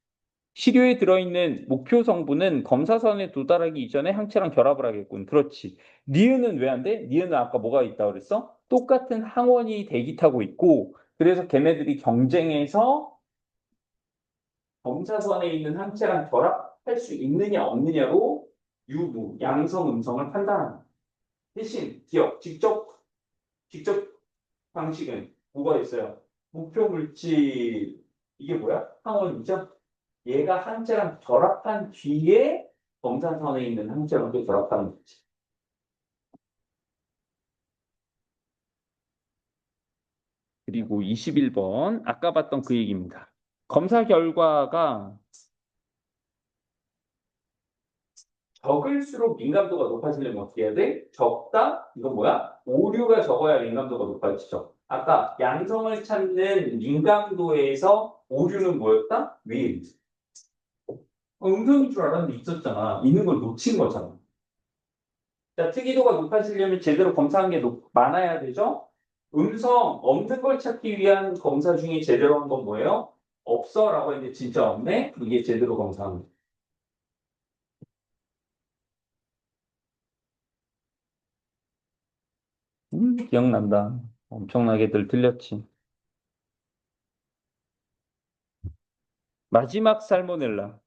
시료에 들어있는 목표 성분은 검사선에 도달하기 이전에 항체랑 결합을 하겠군. 그렇지. 니은은 왜 안 돼? 니은은 아까 뭐가 있다고 그랬어? 똑같은 항원이 대기 타고 있고, 그래서 걔네들이 경쟁해서 검사선에 있는 항체랑 결합할 수 있느냐 없느냐로 유무, 양성, 음성을 판단합니다. 대신 기억, 직접 방식은 뭐가 있어요? 목표 물질 이게 뭐야? 항원이죠? 얘가 항체랑 결합한 뒤에 검사선에 있는 항체랑 또 결합하는 거지. 그리고 21번 아까 봤던 그 얘기입니다. 검사 결과가 적을수록 민감도가 높아지려면 어떻게 해야 돼? 적다? 이건 뭐야? 오류가 적어야 민감도가 높아지죠. 아까 양성을 찾는 민감도에서 오류는 뭐였다? 위. 음성인 줄 알았는데 있었잖아. 있는 걸 놓친 거잖아. 자, 특이도가 높아지려면 제대로 검사한 게 많아야 되죠? 음성 없는 걸 찾기 위한 검사 중에 제대로 한 건 뭐예요? 없어라고 했는데 진짜 없네? 이게 제대로 검사한 거. 기억난다. 엄청나게들 틀렸지. 마지막 살모넬라.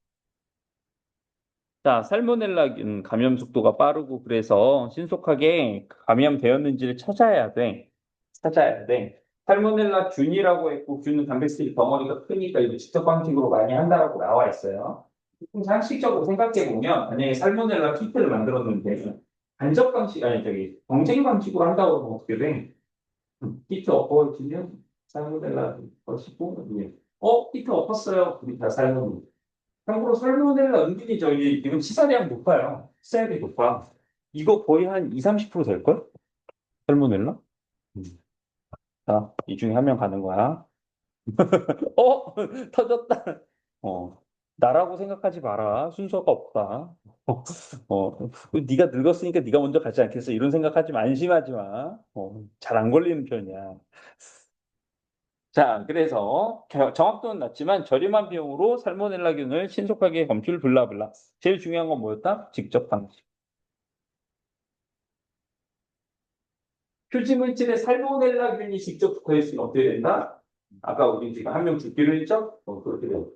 자, 살모넬라균 감염 속도가 빠르고 그래서 신속하게 감염되었는지를 찾아야 돼. 찾아야 돼. 살모넬라 균이라고 했고 균은 단백질 덩어리가 크니까 이거 직접 방식으로 많이 한다라고 나와 있어요. 좀 상식적으로 생각해 보면 만약에 살모넬라 키트를 만들었는데 간접 방식 아니 저기 경쟁 방식으로 한다고 하면 어떻게 돼? 키트 엎어지면 살모넬라 엎어지고 키트 엎었어요. 우리 다 살모넬라. 참고로 살모넬라 은근히 저희 지금 치사량 높아요. 치사율이 높아. 이거 거의 한 2, 30% 될걸? 살모넬라? 음. 자, 이 중에 한 명 가는 거야. 어? 터졌다. 어. 나라고 생각하지 마라. 순서가 없다. 네가 늙었으니까 네가 먼저 가지 않겠어. 이런 생각하지 마. 안심하지 마. 잘 안 걸리는 편이야. 자, 그래서 정확도는 낮지만 저렴한 비용으로 살모넬라균을 신속하게 검출 블라블라. 제일 중요한 건 뭐였다? 직접 방지. 표지물질에 살모넬라균이 직접 붙어 있으면 어떻게 된다? 아까 우리 지금 한 명 죽기로 했죠? 그렇게 돼요.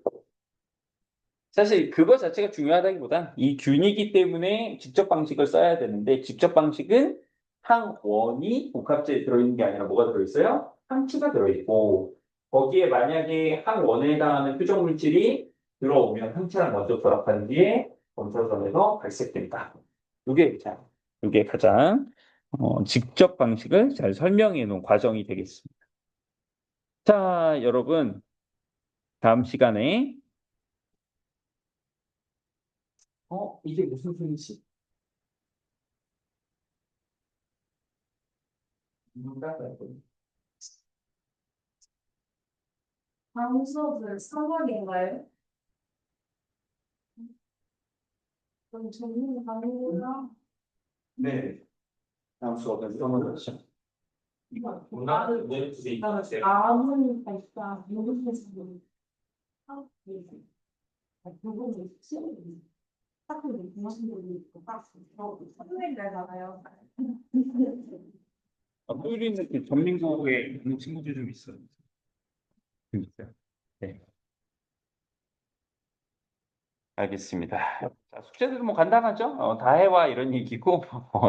사실 그거 자체가 중요하다기보단 이 균이기 때문에 직접 방식을 써야 되는데 직접 방식은 항원이 복합제에 들어있는 게 아니라 뭐가 들어있어요? 항추가 들어있고 거기에 만약에 항원에 해당하는 표적 물질이 들어오면 항체랑 먼저 결합한 뒤에 검사선에서 발색된다. 이게 가장 직접 방식을 잘 설명해 놓은 과정이 되겠습니다. 자, 여러분 다음 시간에 이게 무슨 소리지? 뭔가 다음 수업은 3학인가요? 그럼 저는 가능해요? 네, 다음 수업은 써놓으시죠. 문화를 왜 두세 있어요? 아는 발사 모르겠어. 누구는 친구들 학교를 중앙으로 있고 딱 선생님 되잖아요. 토요일에는 그 전민국에 있는 친구들 좀 있어요. 있어요. 네, 알겠습니다. 자, 숙제들은 뭐 간단하죠? 다해와 이런 얘기고,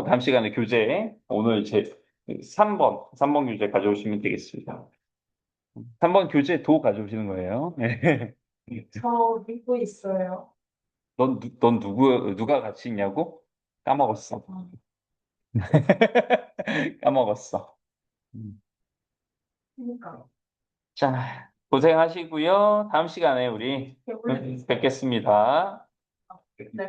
다음 시간에 교재, 오늘 제 3번 교재 가져오시면 되겠습니다. 3번 교재 도 가져오시는 거예요. 네. 저 믿고 있어요. 넌 누가 같이 있냐고? 까먹었어. 까먹었어. 음. 그러니까. 자, 고생하시고요. 다음 시간에 우리 뵙겠습니다. 네.